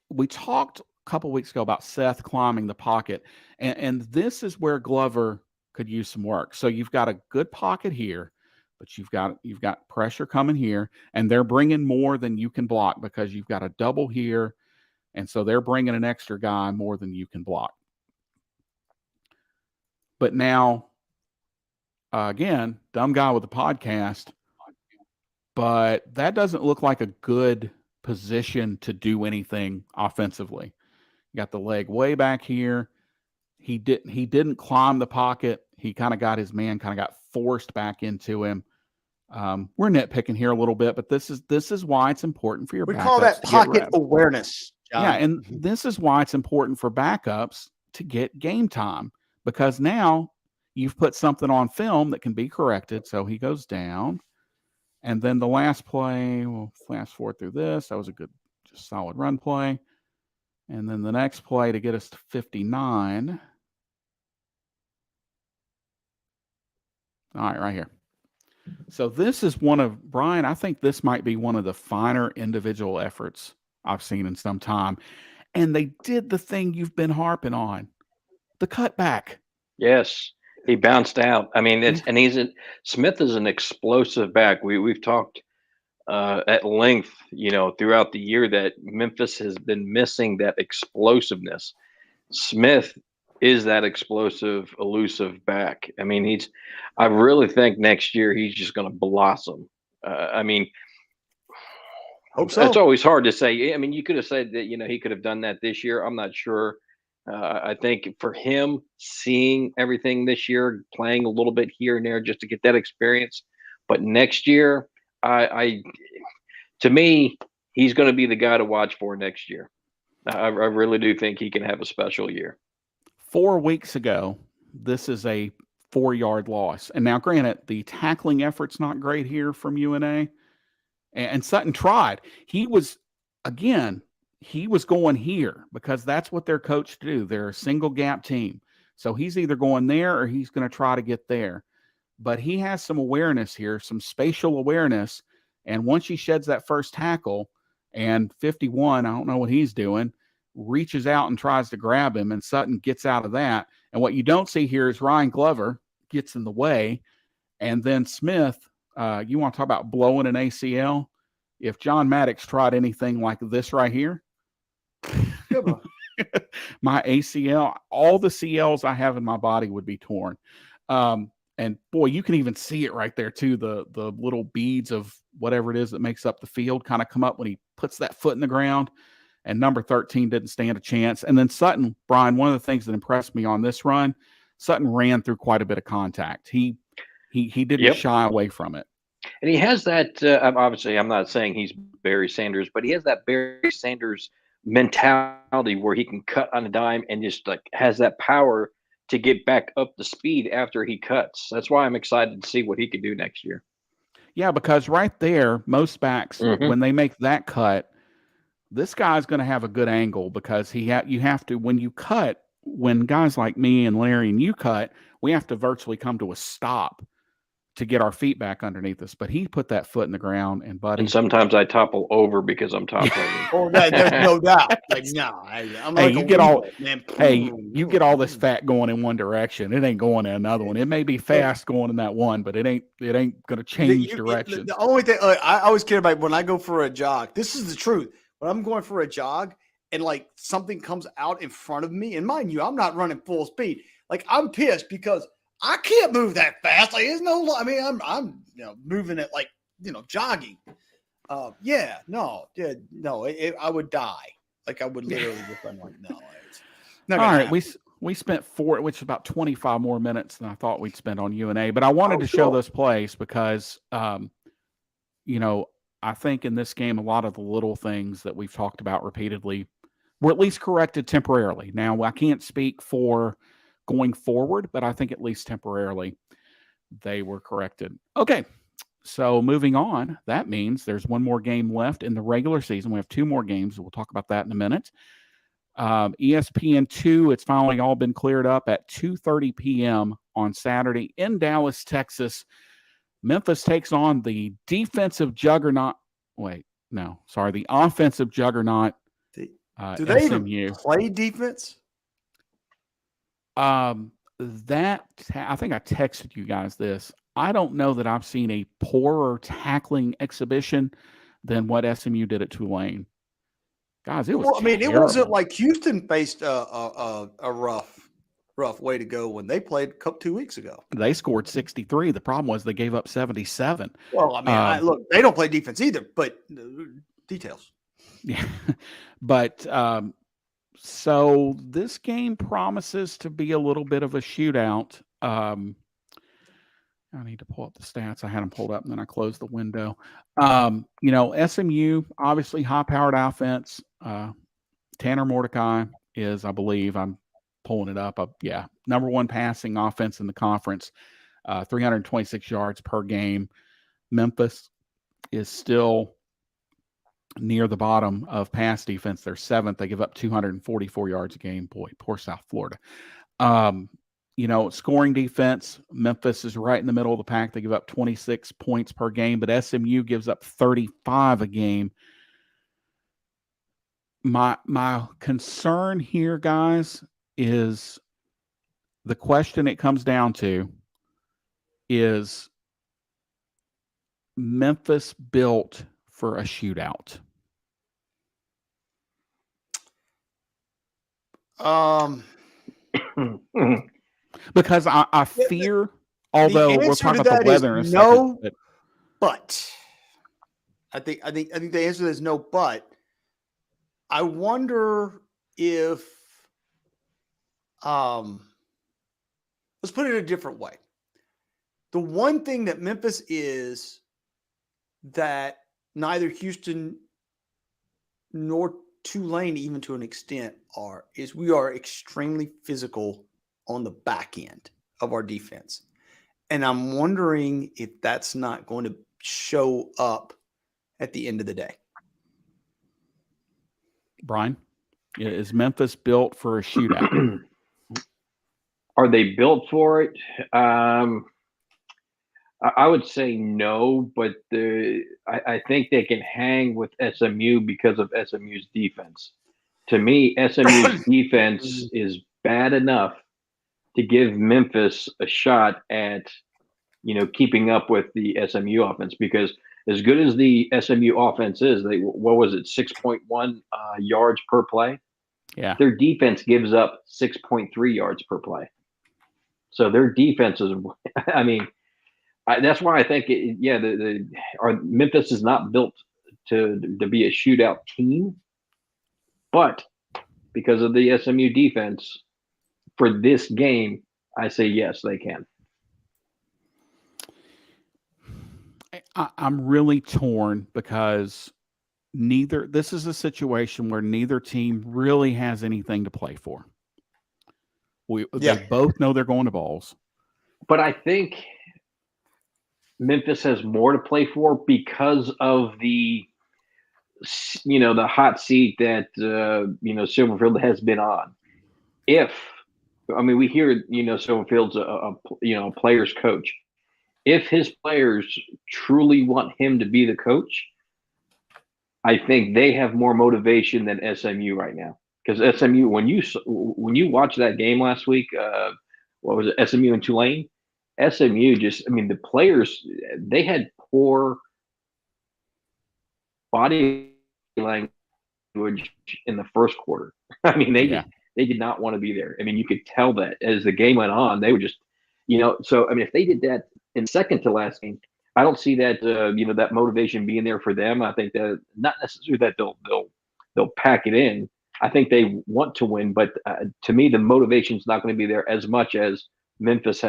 we talked a couple weeks ago about Seth climbing the pocket. And this is where Glover could use some work. So you've got a good pocket here, but you've got pressure coming here, and they're bringing more than you can block because you've got a double here, and so they're bringing an extra guy more than you can block. But now, again, dumb guy with the podcast, but that doesn't look like a good position to do anything offensively. You got the leg way back here. He didn't climb the pocket. He kind of got his man kind of got forced back into him. We're nitpicking here a little bit, but this is why it's important for your backups. We call that pocket awareness, John. Yeah, and this is why it's important for backups to get game time, because now you've put something on film that can be corrected. So he goes down, and then the last play, we'll fast forward through this. That was a good, just solid run play. And then the next play to get us to 59. All right, right here. So this is one of, Brian, I think this might be one of the finer individual efforts I've seen in some time. And they did the thing you've been harping on, the cutback. Yes, he bounced out. I mean, Smith is an explosive back. We've talked at length, throughout the year that Memphis has been missing that explosiveness. Smith is that explosive, elusive back. I mean, I really think next year he's just going to blossom. I mean, hope so. It's always hard to say. I mean, you could have said that, he could have done that this year. I'm not sure. I think for him, seeing everything this year, playing a little bit here and there just to get that experience. But next year, to me, he's going to be the guy to watch for next year. I really do think he can have a special year. 4 weeks ago, this is a 4-yard loss. And now, granted, the tackling effort's not great here from UNA. And Sutton tried. He was going here because that's what they're coached to do. They're a single gap team. So he's either going there or he's going to try to get there. But he has some awareness here, some spatial awareness. And once he sheds that first tackle, and 51, I don't know what he's doing, reaches out and tries to grab him, and Sutton gets out of that. And what you don't see here is Ryan Glover gets in the way, and then Smith, you want to talk about blowing an ACL? If John Maddox tried anything like this right here, my ACL, all the CLs I have in my body would be torn. And boy, you can even see it right there too. The little beads of whatever it is that makes up the field kind of come up when he puts that foot in the ground. And number 13 didn't stand a chance. And then Sutton, Brian, one of the things that impressed me on this run, Sutton ran through quite a bit of contact. He didn't shy away from it. And he has that, obviously, I'm not saying he's Barry Sanders, but he has that Barry Sanders mentality where he can cut on a dime and just like has that power to get back up the speed after he cuts. That's why I'm excited to see what he can do next year. Yeah, because right there, most backs, when they make that cut, this guy's going to have a good angle because you have to, when you cut, when guys like me and Larry and you cut, we have to virtually come to a stop to get our feet back underneath us. But he put that foot in the ground, and buddy. And sometimes I topple over because I'm toppling. Oh, there's no doubt. Like, no, I'm like you get all this fat going in one direction. It ain't going in another one. It may be fast going in that one, but it ain't going to change direction. The only thing I always care about when I go for a jog, this is the truth. When I'm going for a jog and like something comes out in front of me, and mind you, I'm not running full speed. Like I'm pissed because I can't move that fast. Like there's no, I mean, I'm moving it like, jogging. I would die. Like I would literally just run like, no. All right. We spent which is about 25 more minutes than I thought we'd spend on UNA, but I wanted to show this place because, I think in this game, a lot of the little things that we've talked about repeatedly were at least corrected temporarily. Now I can't speak for going forward, but I think at least temporarily they were corrected. Okay, so moving on, that means there's one more game left in the regular season. We have two more games. We'll talk about that in a minute. ESPN2, it's finally all been cleared up at 2:30 p.m. on Saturday in Dallas, Texas. Memphis takes on the defensive juggernaut. The offensive juggernaut. Do they SMU. even play defense? I think I texted you guys this. I don't know that I've seen a poorer tackling exhibition than what SMU did at Tulane. Guys, it was it wasn't like Houston faced a rough way to go when they played 2 weeks ago. They scored 63. The problem was they gave up 77. Well, I mean, look, they don't play defense either, but details. Yeah, but so this game promises to be a little bit of a shootout. I need to pull up the stats. I had them pulled up and then I closed the window. SMU, obviously high-powered offense. Tanner Mordecai is, I believe, I'm pulling it up. Number one passing offense in the conference, 326 yards per game. Memphis is still near the bottom of pass defense. They're seventh. They give up 244 yards a game. Boy, poor South Florida. Scoring defense, Memphis is right in the middle of the pack. They give up 26 points per game, but SMU gives up 35 a game. My concern here, guys, is the question it comes down to is Memphis built for a shootout? Because I fear, although we're talking about the weather in a second, but I think the answer is no, but I wonder if let's put it a different way. The one thing that Memphis is that neither Houston nor Tulane, even to an extent, is we are extremely physical on the back end of our defense. And I'm wondering if that's not going to show up at the end of the day. Brian, is Memphis built for a shootout? Are they built for it? I would say no, but I think they can hang with SMU because of SMU's defense. to me, SMU's defense is bad enough to give Memphis a shot at, keeping up with the SMU offense, because as good as the SMU offense is, what was it, 6.1 yards per play? Yeah. Their defense gives up 6.3 yards per play. So their defense is, I mean, that's why I think, Memphis is not built to be a shootout team, but because of the SMU defense for this game, I say yes, they can. I'm really torn because this is a situation where neither team really has anything to play for. They both know they're going to balls. But I think Memphis has more to play for because of the hot seat that, Silverfield has been on. We hear, Silverfield's a player's coach. If his players truly want him to be the coach, I think they have more motivation than SMU right now. Because SMU, when you watch that game last week, what was it, SMU and Tulane? SMU the players, they had poor body language in the first quarter. They did not want to be there. You could tell that as the game went on, they were just, if they did that in second to last game, I don't see that, that motivation being there for them. I think that not necessarily that they'll pack it in. I think they want to win, but to me, the motivation is not going to be there as much as Memphis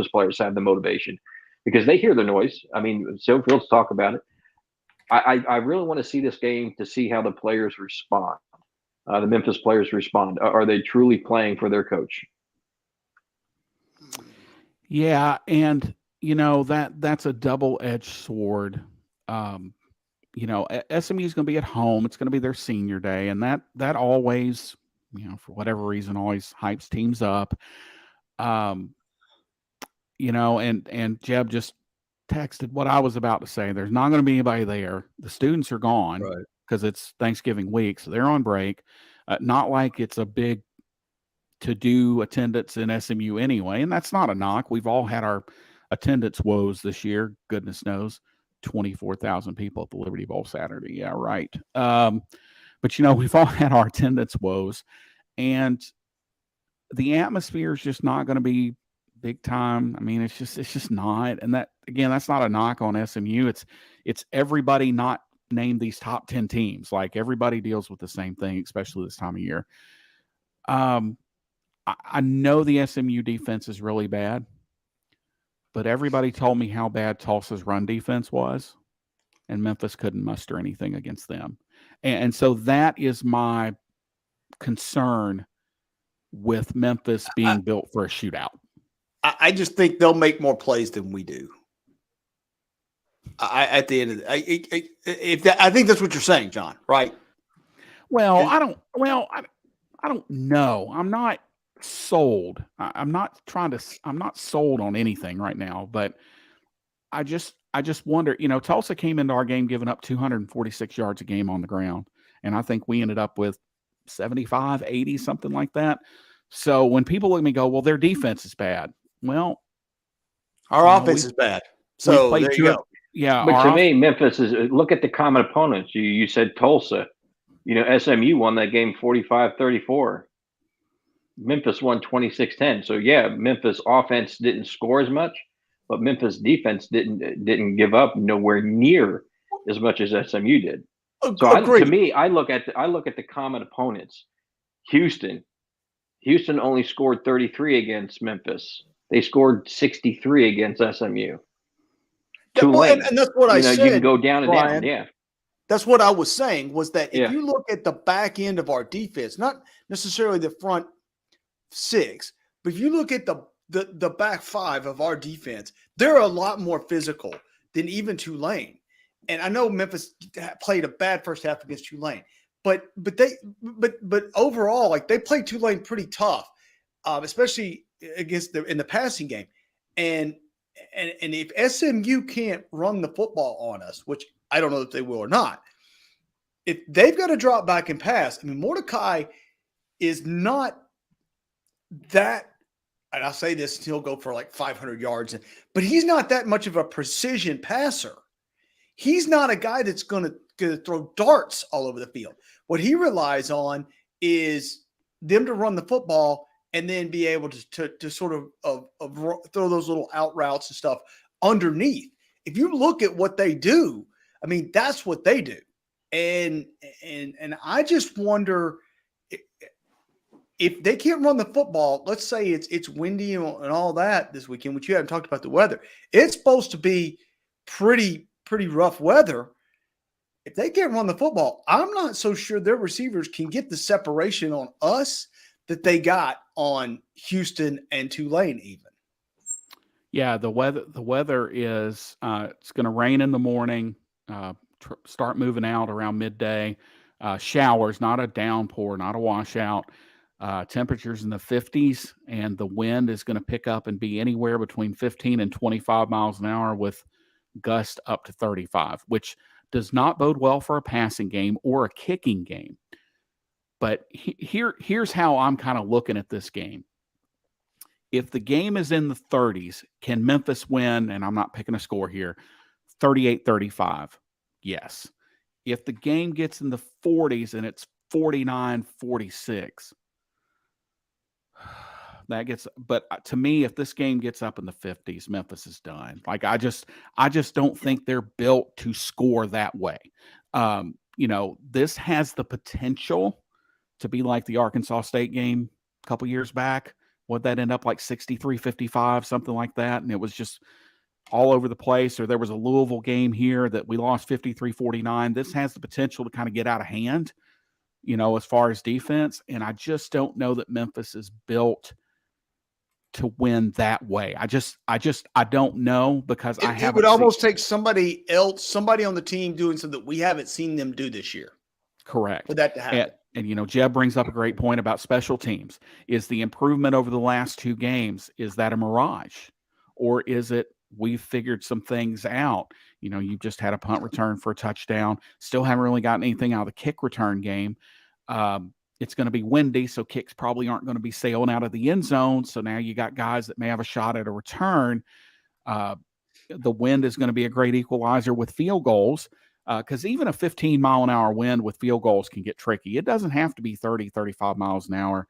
players have the motivation, because they hear the noise. Silverfield's talk about it. I really want to see this game to see how the players respond. The Memphis players respond. Are they truly playing for their coach? Yeah, and that's a double-edged sword. SMU is going to be at home. It's going to be their senior day, and that always, for whatever reason, always hypes teams up. And Jeb just texted what I was about to say. There's not going to be anybody there. The students are gone because it's Thanksgiving week, so they're on break. Not like it's a big to-do attendance in SMU anyway, and that's not a knock. We've all had our attendance woes this year. Goodness knows, 24,000 people at the Liberty Bowl Saturday. Yeah, right. But we've all had our attendance woes, and the atmosphere is just not going to be big time. It's just not. And that, again, that's not a knock on SMU. It's everybody not named these top 10 teams. Like, everybody deals with the same thing, especially this time of year. I know the SMU defense is really bad, but everybody told me how bad Tulsa's run defense was, and Memphis couldn't muster anything against them. And so that is my concern with Memphis being built for a shootout. I just think they'll make more plays than we do. At the end of the, I think that's what you're saying, John, right? Well, I don't know. I'm not sold. I'm not sold on anything right now, but I just wonder, Tulsa came into our game giving up 246 yards a game on the ground, and I think we ended up with 75, 80, something like that. So when people look at me and go, well, their defense is bad. Well, our offense is bad. So there you go. Yeah. But to me, Memphis is, look at the common opponents. You said Tulsa. SMU won that game 45-34. Memphis won 26-10. So yeah, Memphis offense didn't score as much, but Memphis defense didn't give up nowhere near as much as SMU did. So to me, I look at the common opponents. Houston only scored 33 against Memphis. They scored 63 against SMU. Tulane, and that's what I said. You can go down and Brian, down. Yeah. That's what I was saying, was that if you look at the back end of our defense, not necessarily the front six, but if you look at the back five of our defense, they're a lot more physical than even Tulane. And I know Memphis played a bad first half against Tulane, but overall, like, they played Tulane pretty tough, especially against in the passing game. And if SMU can't run the football on us, which I don't know if they will or not, if they've got to drop back and pass, I mean, Mordecai is not that, and I'll say this, he'll go for like 500 yards, but he's not that much of a precision passer. He's not a guy that's going to throw darts all over the field. What he relies on is them to run the football and then be able to sort of throw those little out routes and stuff underneath. If you look at what they do, I mean, that's what they do. And I just wonder if they can't run the football. Let's say it's windy and all that this weekend, which you haven't talked about the weather. It's supposed to be pretty rough weather. If they can't run the football, I'm not so sure their receivers can get the separation on us that they got on Houston and Tulane even. Yeah, the weather is it's going to rain in the morning, start moving out around midday. Showers, not a downpour, not a washout. Temperatures in the 50s, and the wind is going to pick up and be anywhere between 15 and 25 miles an hour with gust up to 35, which does not bode well for a passing game or a kicking game. But here's how I'm kind of looking at this game. If the game is in the 30s, can Memphis win? And I'm not picking a score here, 38-35. Yes. If the game gets in the 40s and it's 49-46, that gets, but to me, if this game gets up in the 50s, Memphis is done. Like, I just don't think they're built to score that way. This has the potential to be like the Arkansas State game a couple years back. Would that end up like 63-55, something like that? And it was just all over the place. Or there was a Louisville game here that we lost 53-49. This has the potential to kind of get out of hand, as far as defense. And I just don't know that Memphis is built to win that way. I don't know, because it would almost take somebody else, somebody on the team doing something that we haven't seen them do this year. Correct. For that to happen. And Jeb brings up a great point about special teams. Is the improvement over the last two games, is that a mirage? Or is it we've figured some things out? You've just had a punt return for a touchdown. Still haven't really gotten anything out of the kick return game. It's going to be windy, so kicks probably aren't going to be sailing out of the end zone. So now you got guys that may have a shot at a return. The wind is going to be a great equalizer with field goals, because even a 15-mile-an-hour wind with field goals can get tricky. It doesn't have to be 30, 35 miles an hour.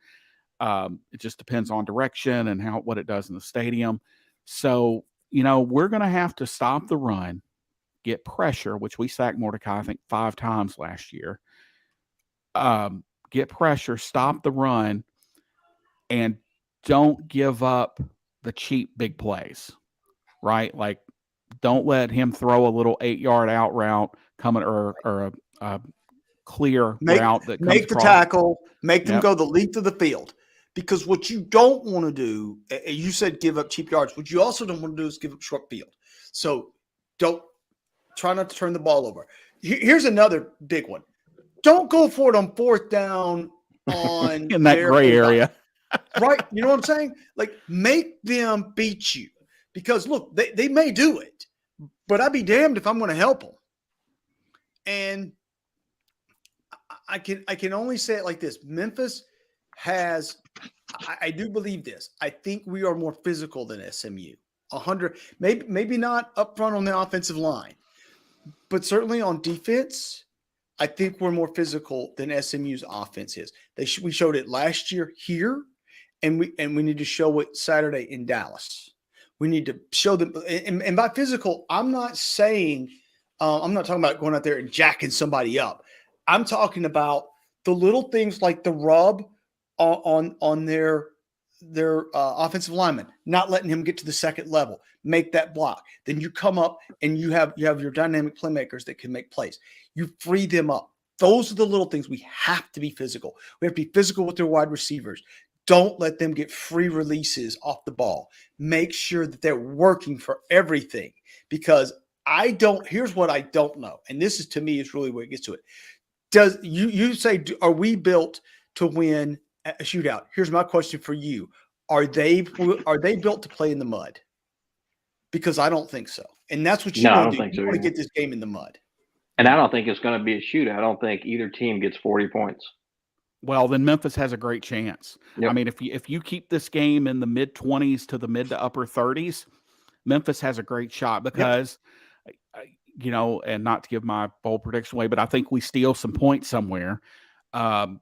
It just depends on direction and what it does in the stadium. So, we're going to have to stop the run, get pressure, which we sacked Mordecai, I think, 5 times last year. Get pressure, stop the run, and don't give up the cheap big plays, right? Like, don't let him throw a little 8-yard out route coming, or a clear route that comes make the across. tackle, make them go the length of the field. Because what you don't want to do, you said give up cheap yards. What you also don't want to do is give up short field. So try not to turn the ball over. Here's another big one. Don't go for it on 4th down on in that gray area. Right? You know what I'm saying? Like, make them beat you. Because, look, they may do it, but I'd be damned if I'm going to help them. And I can only say it like this. Memphis has – I do believe this. I think we are more physical than SMU. 100 – maybe not up front on the offensive line, but certainly on defense – I think we're more physical than SMU's offense is. We showed it last year here, and we need to show it Saturday in Dallas. We need to show them. And by physical, I'm not saying I'm not talking about going out there and jacking somebody up. I'm talking about the little things like the rub on their offensive lineman, not letting him get to the second level, make that block. Then you come up and you have your dynamic playmakers that can make plays. You free them up. Those are the little things. We have to be physical. We have to be physical with their wide receivers. Don't let them get free releases off the ball. Make sure that they're working for everything, because here's what I don't know. And this is, to me, is really where it gets to it. Does you say, are we built to win a shootout? Here's my question for you. Are they built to play in the mud? Because I don't think so. And that's what you want to do. You want to get this game in the mud. And I don't think it's going to be a shootout. I don't think either team gets 40 points. Well, then Memphis has a great chance. Yep. I mean, if you keep this game in the mid-20s to the mid to upper 30s, Memphis has a great shot because, and not to give my bold prediction away, but I think we steal some points somewhere. And,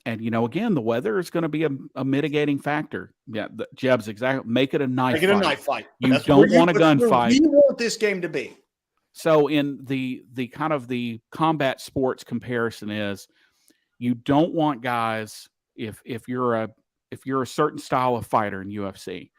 again, the weather is going to be a mitigating factor. Yeah, Jeb's exactly. Make it a knife Make it fight. a knife fight. You don't want a gunfight. We want this game to be. So in the kind of the combat sports comparison is, you don't want guys, if you're a certain style of fighter in UFC,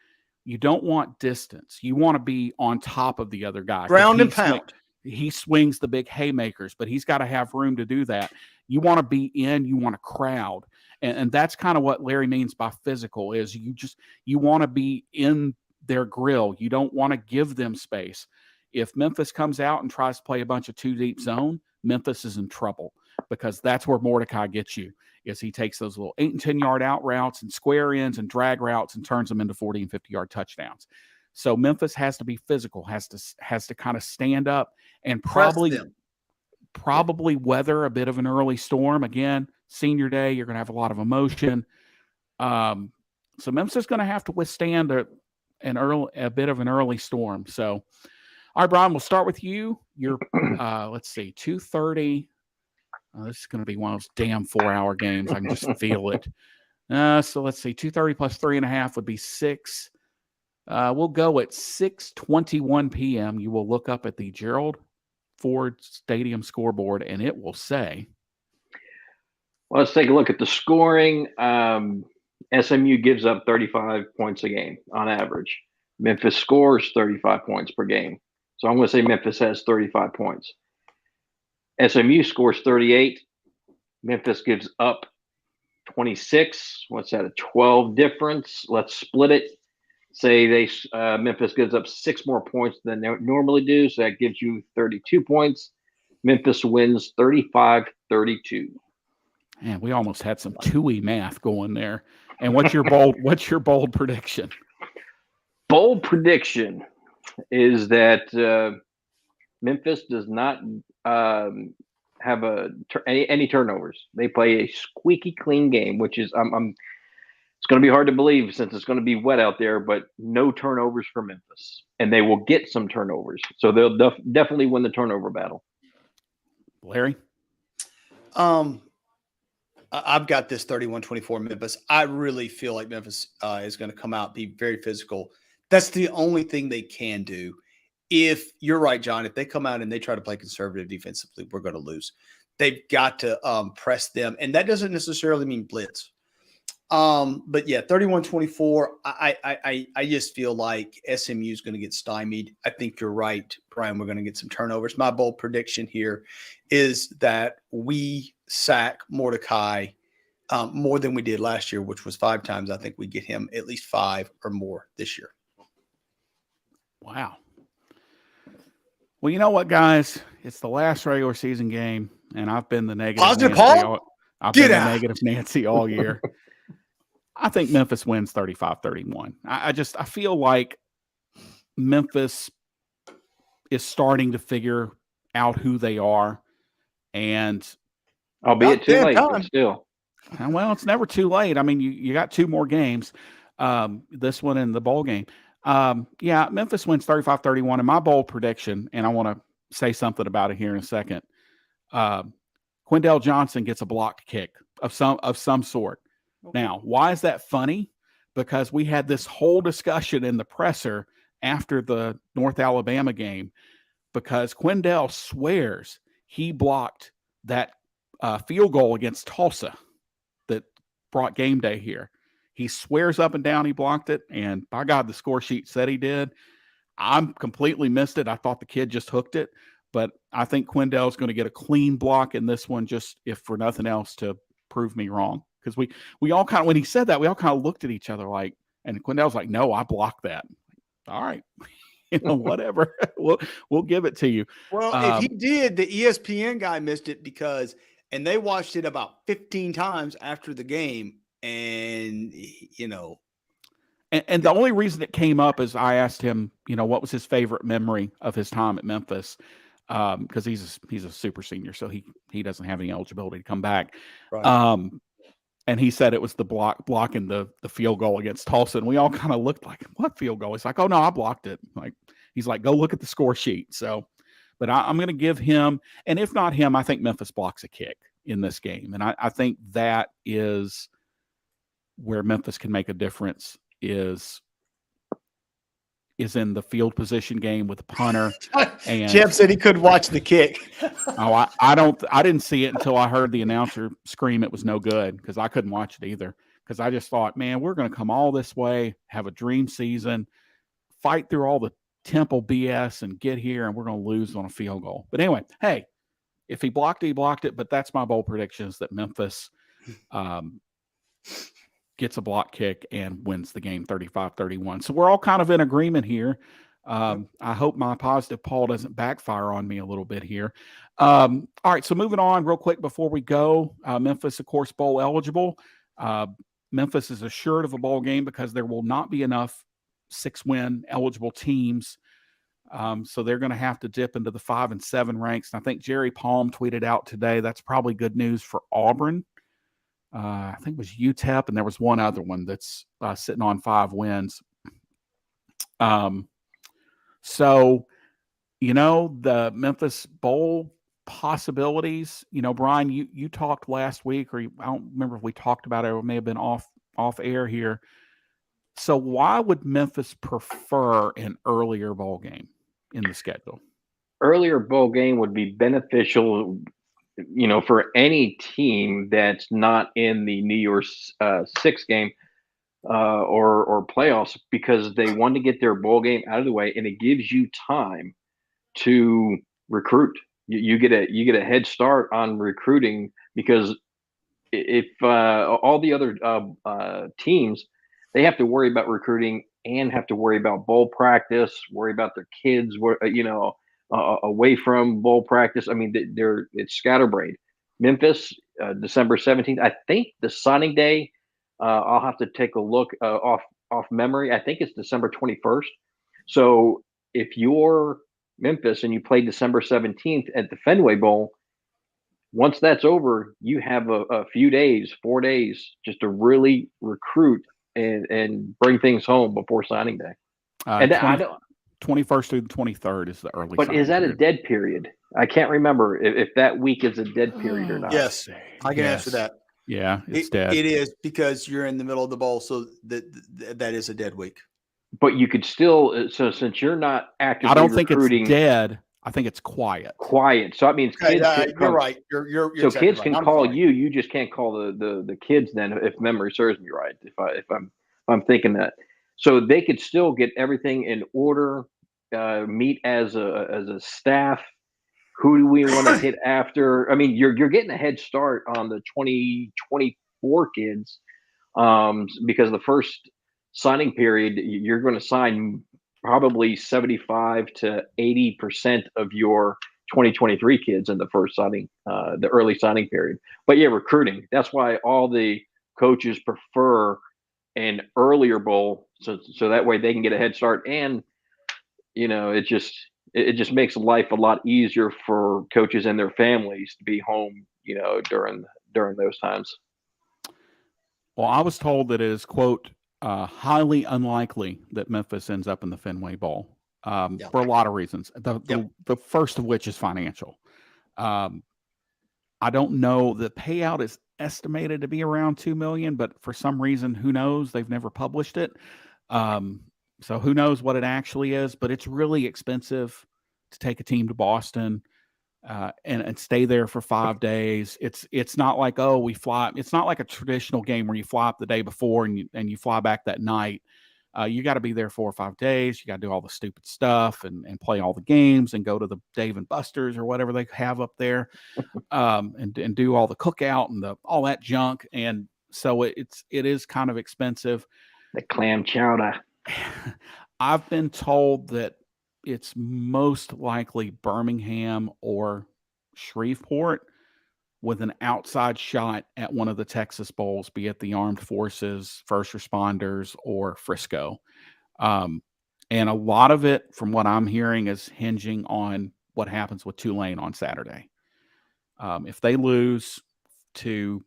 you don't want distance. You want to be on top of the other guy. Ground and pound. He swings the big haymakers, but he's got to have room to do that. You want to be you want to crowd. And that's kind of what Larry means by physical is you want to be in their grill. You don't want to give them space. If Memphis comes out and tries to play a bunch of two deep zone, Memphis is in trouble. Because that's where Mordecai gets you, is he takes those little 8 and 10 yard out routes and square ends and drag routes and turns them into 40 and 50 yard touchdowns. So Memphis has to be physical, has to kind of stand up and probably weather a bit of an early storm. Again, senior day, you're going to have a lot of emotion. So Memphis is going to have to withstand a bit of an early storm. So, all right, Brian, we'll start with you. You're let's see, 2:30. This is going to be one of those damn 4-hour games. I can just feel it. So let's see. 2:30 plus 3.5 would be 6. We'll go at 6:21 p.m. You will look up at the Gerald Ford Stadium scoreboard, and it will say. Well, let's take a look at the scoring. SMU gives up 35 points a game on average. Memphis scores 35 points per game. So I'm going to say Memphis has 35 points. SMU scores 38. Memphis gives up 26. What's that? A 12 difference. Let's split it. Say Memphis gives up 6 more points than they normally do. So that gives you 32 points. Memphis wins 35-32. Man, we almost had some two-y math going there. And what's your bold prediction? Bold prediction is that Memphis does not have any turnovers. They play a squeaky clean game, which is it's going to be hard to believe since it's going to be wet out there, but no turnovers for Memphis, and they will get some turnovers, so they'll definitely win the turnover battle. Larry, I've got this 31-24 Memphis. I really feel like Memphis is going to come out, be very physical. That's the only thing they can do. If you're right, John, if they come out and they try to play conservative defensively, we're going to lose. They've got to press them. And that doesn't necessarily mean blitz. But yeah, 31-24. I just feel like SMU is going to get stymied. I think you're right, Brian. We're going to get some turnovers. My bold prediction here is that we sack Mordecai more than we did last year, which was 5 times. I think we get him at least 5 or more this year. Wow. Well, you know what, guys? It's the last regular season game, and I've been the negative Positive Nancy Paul? I've been the negative Nancy all year. I think Memphis wins 35-31. I feel like Memphis is starting to figure out who they are, and albeit too late, but still. Well, it's never too late. I mean, you got 2 more games, this one and the bowl game. Yeah, Memphis wins 35-31. And my bold prediction, and I want to say something about it here in a second. Quindell Johnson gets a blocked kick of some sort. Okay. Now, why is that funny? Because we had this whole discussion in the presser after the North Alabama game, because Quindell swears he blocked that field goal against Tulsa that brought game day here. He swears up and down he blocked it, and by God, the score sheet said he did. I'm completely missed it. I thought the kid just hooked it, but I think Quindell's going to get a clean block in this one, just if for nothing else to prove me wrong. Because we all kind of, when he said that, we all kind of looked at each other like, and Quindell's like, "No, I blocked that." All right, whatever. We'll give it to you. Well, if he did, the ESPN guy missed it and they watched it about 15 times after the game. And, and the only reason it came up is I asked him, what was his favorite memory of his time at Memphis. because he's a super senior, so he doesn't have any eligibility to come back. Right. And he said it was the blocking the field goal against Tulsa, and we all kind of looked like, what field goal? He's like, oh no, I blocked it. Like, he's like, go look at the score sheet. So, but I'm going to give him, and if not him, I think Memphis blocks a kick in this game, and I think that is where Memphis can make a difference. Is in the field position game with the punter. And Jeff said he couldn't watch the kick. I didn't see it until I heard the announcer scream it was no good, because I couldn't watch it either, because I just thought, man, we're going to come all this way, have a dream season, fight through all the Temple BS, and get here, and we're going to lose on a field goal. But anyway, hey, if he blocked it, he blocked it. But that's my bold prediction, is that Memphis gets a block kick and wins the game 35-31. So we're all kind of in agreement here. I hope my positive Paul doesn't backfire on me a little bit here. All right, so moving on real quick before we go. Memphis, of course, bowl eligible. Memphis is assured of a bowl game because there will not be enough 6-win eligible teams. So they're going to have to dip into the 5 and 7 ranks. And I think Jerry Palm tweeted out today that's probably good news for Auburn. I think it was UTEP, and there was one other one that's sitting on 5 wins. So, the Memphis Bowl possibilities, Brian, you talked last week, or I don't remember if we talked about it, or it may have been off air here. So why would Memphis prefer an earlier bowl game in the schedule? Earlier bowl game would be beneficial, for any team that's not in the New Year's 6 game or playoffs, because they want to get their bowl game out of the way, and it gives you time to recruit. You get a head start on recruiting, because if all the other teams, they have to worry about recruiting and have to worry about bowl practice, worry about their kids, away from bowl practice. I mean, it's scatterbrained. Memphis, December 17th. I think the signing day, I'll have to take a look off memory. I think it's December 21st. So if you're Memphis and you play December 17th at the Fenway Bowl, once that's over, you have a few days, 4 days, just to really recruit and bring things home before signing day. And 21st through the 23rd is the early. But is that period. A dead period? I can't remember if that week is a dead period or not. Yes, I can answer that. Yeah, it's dead. It is, because you're in the middle of the bowl, so that is a dead week. But you could still, so since you're not actively I don't think recruiting, it's dead. I think it's quiet. So that means kids. You're right. You're so exactly kids right. can call you. You just can't call the kids then, if memory serves me right. If I'm thinking that, so they could still get everything in order. Meet as a staff. Who do we want to hit after? I mean, you're getting a head start on the 2024 kids, because the first signing period, you're going to sign probably 75 to 80% of your 2023 kids in the first signing, the early signing period. But yeah, recruiting. That's why all the coaches prefer an earlier bowl, so that way they can get a head start, and it just makes life a lot easier for coaches and their families to be home, during those times. Well, I was told that it is, quote, highly unlikely that Memphis ends up in the Fenway Bowl for a lot of reasons. The first of which is financial. I don't know. The payout is estimated to be around $2 million, but for some reason, who knows? They've never published it. So who knows what it actually is, but it's really expensive to take a team to Boston and stay there for 5 days. It's not like, we fly. It's not like a traditional game where you fly up the day before and you fly back that night. You got to be there 4 or 5 days. You got to do all the stupid stuff and play all the games and go to the Dave and Buster's or whatever they have up there, and do all the cookout and all that junk. And so it is kind of expensive. The clam chowder. I've been told that it's most likely Birmingham or Shreveport, with an outside shot at one of the Texas Bowls, be it the Armed Forces, First Responders, or Frisco. And a lot of it, from what I'm hearing, is hinging on what happens with Tulane on Saturday. If they lose to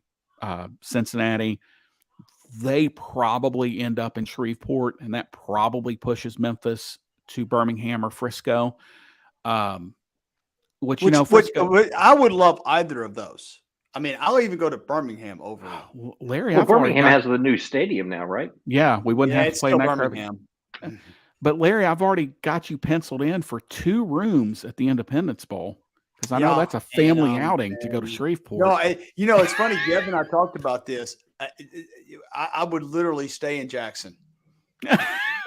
Cincinnati, they probably end up in Shreveport, and that probably pushes Memphis to Birmingham or Frisco. Frisco, I would love either of those. I mean, I'll even go to Birmingham over. Larry, well, Birmingham has the new stadium now, right? Yeah, we wouldn't have to play in that Birmingham. But Larry, I've already got you penciled in for 2 rooms at the Independence Bowl, because I know that's a family outing to go to Shreveport. No, it's funny. Deb and I talked about this. I would literally stay in Jackson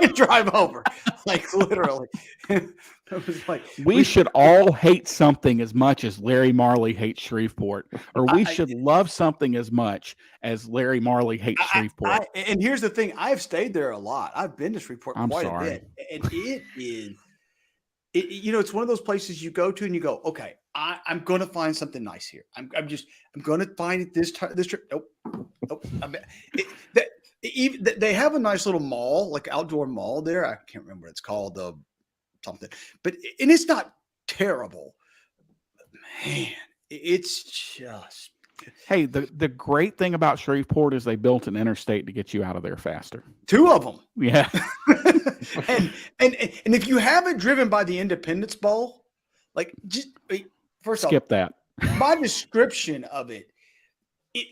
and drive over, like literally. It was like we should all hate something as much as Larry Marley hates Shreveport, or we should love something as much as Larry Marley hates Shreveport. And here's the thing: I've stayed there a lot. I've been to Shreveport quite a bit, and it is. It's one of those places you go to and you go, okay, I'm going to find something nice here. I'm going to find it this trip. Nope. They have a nice little mall, like outdoor mall there. I can't remember what it's called, something, and it's not terrible. Man, it's just. Hey, the great thing about Shreveport is they built an interstate to get you out of there faster. 2 of them. Yeah. and if you haven't driven by the Independence Bowl, like just first skip that. My description of it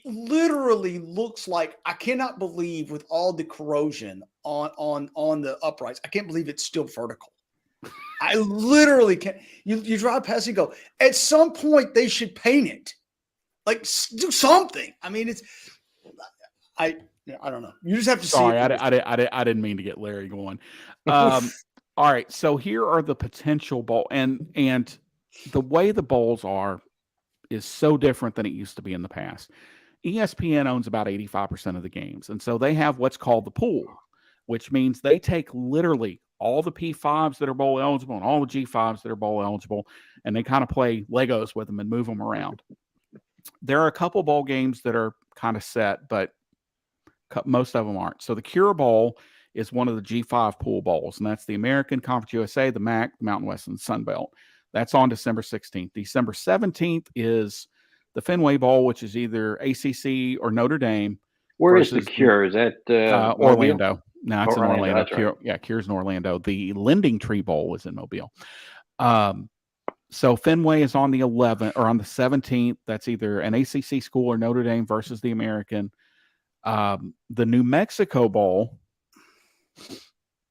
literally looks like, I cannot believe, with all the corrosion on the uprights, I can't believe it's still vertical. I literally can't. You drive past and go, at some point they should paint it. Like, do something. I mean, I don't know. You just have to see. Sorry, I didn't mean to get Larry going. All right, so here are the potential bowl, and the way the bowls are is so different than it used to be in the past. ESPN owns about 85% of the games, and so they have what's called the pool, which means they take literally all the P5s that are bowl eligible and all the G5s that are bowl eligible, and they kind of play Legos with them and move them around. There are a couple bowl games that are kind of set, but most of them aren't. So the Cure Bowl is one of the G5 pool bowls, and that's the American, Conference USA, the MAC, the Mountain West, and the Sun Belt. That's on December 16th. December 17th is the Fenway Bowl, which is either ACC or Notre Dame. Where is the Cure? Is that Orlando? No, it's in Orlando. Right. Yeah, Cure's in Orlando. The Lending Tree Bowl is in Mobile. So Fenway is on the 11th or on the 17th. That's either an ACC school or Notre Dame versus the American. The New Mexico Bowl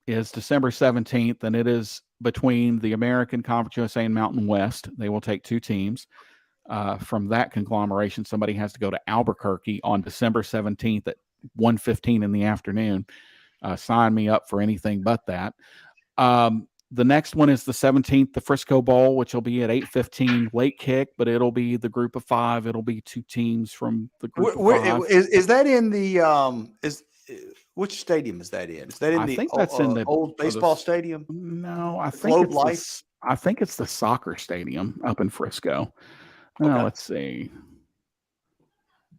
is December 17th, and it is between the American, Conference USA, and Mountain West. They will take 2 teams. From that conglomeration, somebody has to go to Albuquerque on December 17th at 1:15 in the afternoon. Sign me up for anything but that. The next one is the 17th, the Frisco Bowl, which will be at 8:15 late kick, but it'll be the group of 5. It'll be 2 teams from the group of 5. Is that in the which stadium is that in? Is that in the old baseball stadium? No, I think it's the soccer stadium up in Frisco. Now, let's see.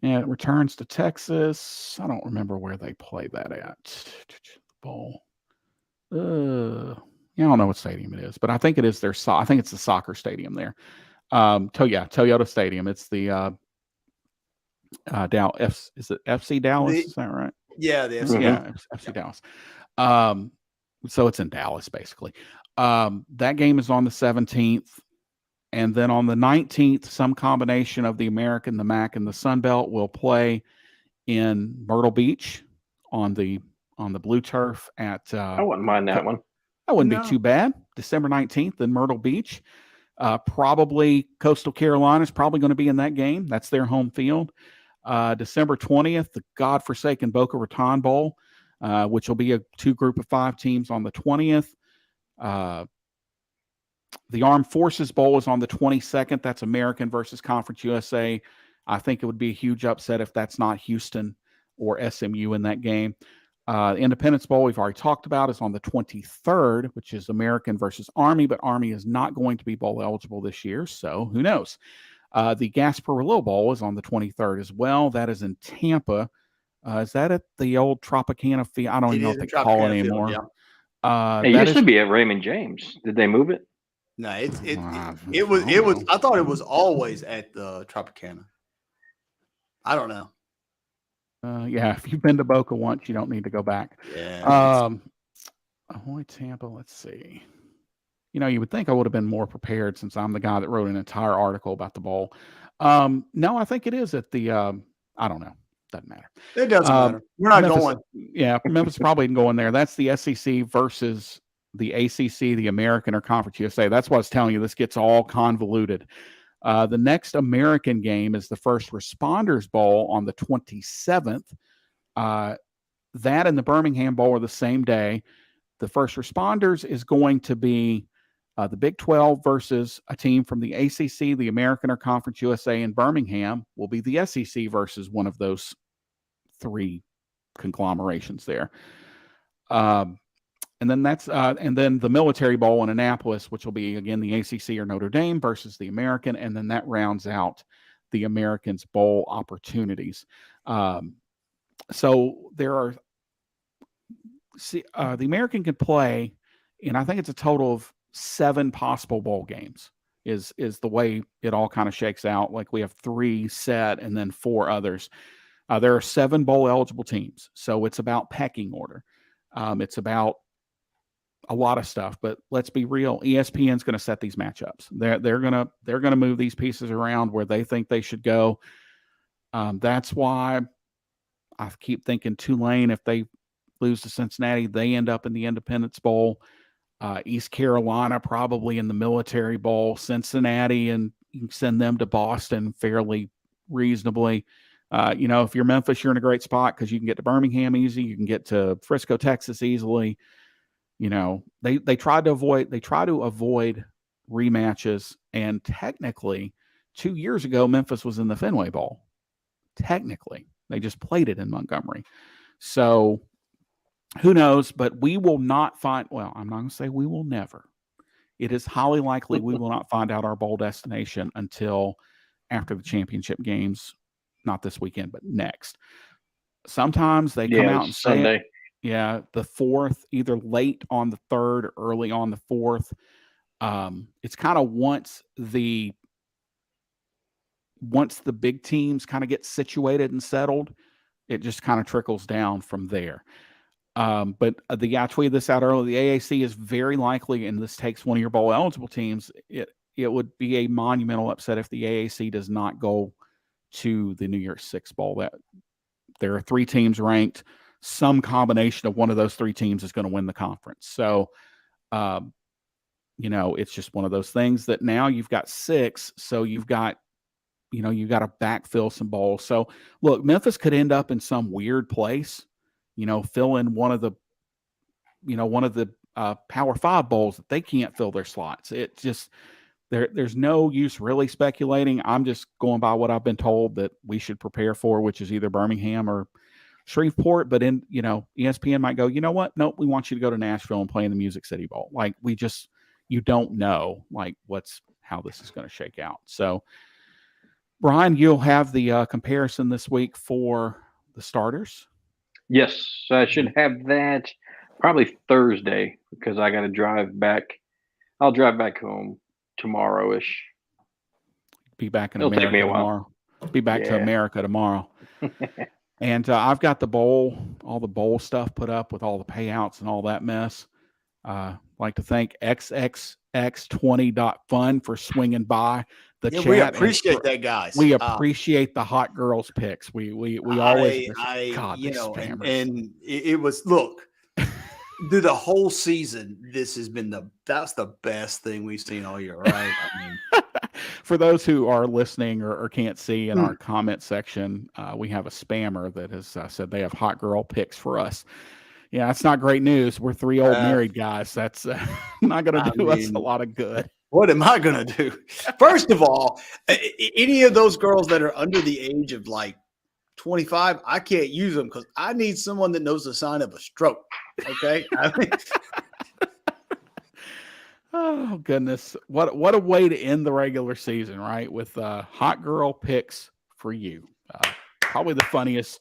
Yeah, it returns to Texas. I don't remember where they play that at. Bowl. I don't know what stadium it is, but I think it is I think it's the soccer stadium there. Toyota Stadium. It's the Dallas. Is it FC Dallas? Is that right? Yeah, the FC. Yeah, FC Dallas. So it's in Dallas, basically. That game is on the 17th. And then on the 19th, some combination of the American, the MAC, and the Sun Belt will play in Myrtle Beach on the blue turf at. I wouldn't mind that one. That wouldn't be too bad. December 19th in Myrtle Beach. Probably Coastal Carolina is probably going to be in that game. That's their home field. December 20th, the godforsaken Boca Raton Bowl, which will be a 2 group of 5 teams on the 20th. The Armed Forces Bowl is on the 22nd. That's American versus Conference USA. I think it would be a huge upset if that's not Houston or SMU in that game. Independence Bowl, we've already talked about, is on the 23rd, which is American versus Army, but Army is not going to be bowl eligible this year, so who knows? The Gasparillo Bowl is on the 23rd as well. That is in Tampa. Is that at the old Tropicana Field? I don't even know what they call it anymore. It used to be at Raymond James. Did they move it? No, I it was don't know. I thought it was always at the Tropicana. I don't know. Yeah, if you've been to Boca once, you don't need to go back. Yeah. Ahoy, Tampa. Let's see. You would think I would have been more prepared since I'm the guy that wrote an entire article about the bowl. No, I think it is at the. I don't know. Doesn't matter. It doesn't matter. We're not Memphis, going. Yeah, Memphis probably didn't go in there. That's the SEC versus the ACC, the American or Conference USA. That's what I was telling you. This gets all convoluted. The next American game is the First Responders Bowl on the 27th. That and the Birmingham Bowl are the same day. The First Responders is going to be the Big 12 versus a team from the ACC, the American or Conference USA, and Birmingham will be the SEC versus one of those three conglomerations there. And then the Military Bowl in Annapolis, which will be again the ACC or Notre Dame versus the American, and then that rounds out the Americans' bowl opportunities. So there are. The American can play, and I think it's a total of 7 possible bowl games. Is the way it all kind of shakes out. Like we have 3 set, and then 4 others. There are 7 bowl eligible teams, so it's about pecking order. It's about a lot of stuff, but let's be real. ESPN's going to set these matchups. They're gonna move these pieces around where they think they should go. That's why I keep thinking Tulane, if they lose to Cincinnati, they end up in the Independence Bowl. East Carolina probably in the Military Bowl. Cincinnati, and you can send them to Boston fairly reasonably. If you're Memphis, you're in a great spot because you can get to Birmingham easy. You can get to Frisco, Texas easily. They try to avoid rematches, and technically 2 years ago Memphis was in the Fenway Bowl. Technically, they just played it in Montgomery. So who knows? But we will not find. Well, I'm not going to say we will never. It is highly likely we will not find out our bowl destination until after the championship games. Not this weekend, but next. Sometimes they come out and Sunday. say it. Yeah, the 4th, either late on the 3rd or early on the 4th. It's kind of once the big teams kind of get situated and settled, it just kind of trickles down from there. But I tweeted this out earlier. The AAC is very likely, and this takes one of your bowl eligible teams. It would be a monumental upset if the AAC does not go to the New Year's Six Bowl. That there are 3 teams ranked. Some combination of one of those 3 teams is going to win the conference. So, it's just one of those things that now you've got 6. So you've got to backfill some bowls. So look, Memphis could end up in some weird place, fill in one of the Power 5 bowls that they can't fill their slots. It just, there's no use really speculating. I'm just going by what I've been told that we should prepare for, which is either Birmingham or Shreveport. But ESPN might go, you know what? Nope, we want you to go to Nashville and play in the Music City Bowl. Like you don't know how this is going to shake out. So Brian, you'll have the comparison this week for the starters. Yes, I should have that probably Thursday because I got to drive back. I'll drive back home tomorrow-ish. Be back in It'll America take me a tomorrow. while. Be back to America tomorrow. And I've got all the bowl stuff put up with all the payouts and all that mess. I'd like to thank xxx20.fun for swinging by the chat. We appreciate that, guys. We appreciate the hot girls picks. We always God, these spammers. And it was, look, through the whole season, this has been that's the best thing we've seen all year, right? For those who are listening or can't see in our comment section, we have a spammer that has said they have hot girl picks for us. Yeah, that's not great news. We're 3 old married guys. That's not going to do us a lot of good. What am I going to do? First of all, any of those girls that are under the age of 25, I can't use them because I need someone that knows the sign of a stroke. Okay. Oh goodness. What a way to end the regular season, right? With hot girl picks for you. Probably the funniest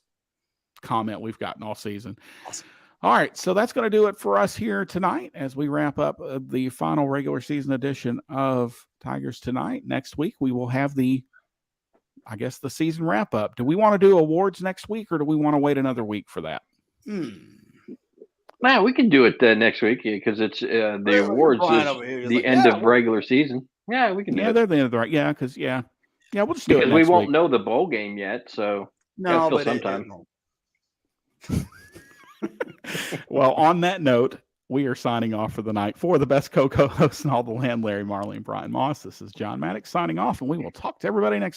comment we've gotten all season. Awesome. All right, so that's going to do it for us here tonight as we wrap up the final regular season edition of Tigers Tonight. Next week, we will have the season wrap up. Do we want to do awards next week, or do we want to wait another week for that? Man, we can do it next week because it's the awards is the end of regular season. Yeah, we can do it. They're the end of the yeah, because we'll just do it because next we won't week. know the bowl game yet, so No, but sometime. Well, on that note, we are signing off for the night. For the best co-hosts and all the land, Larry Marley and Brian Moss, this is John Maddox signing off, and we will talk to everybody next week.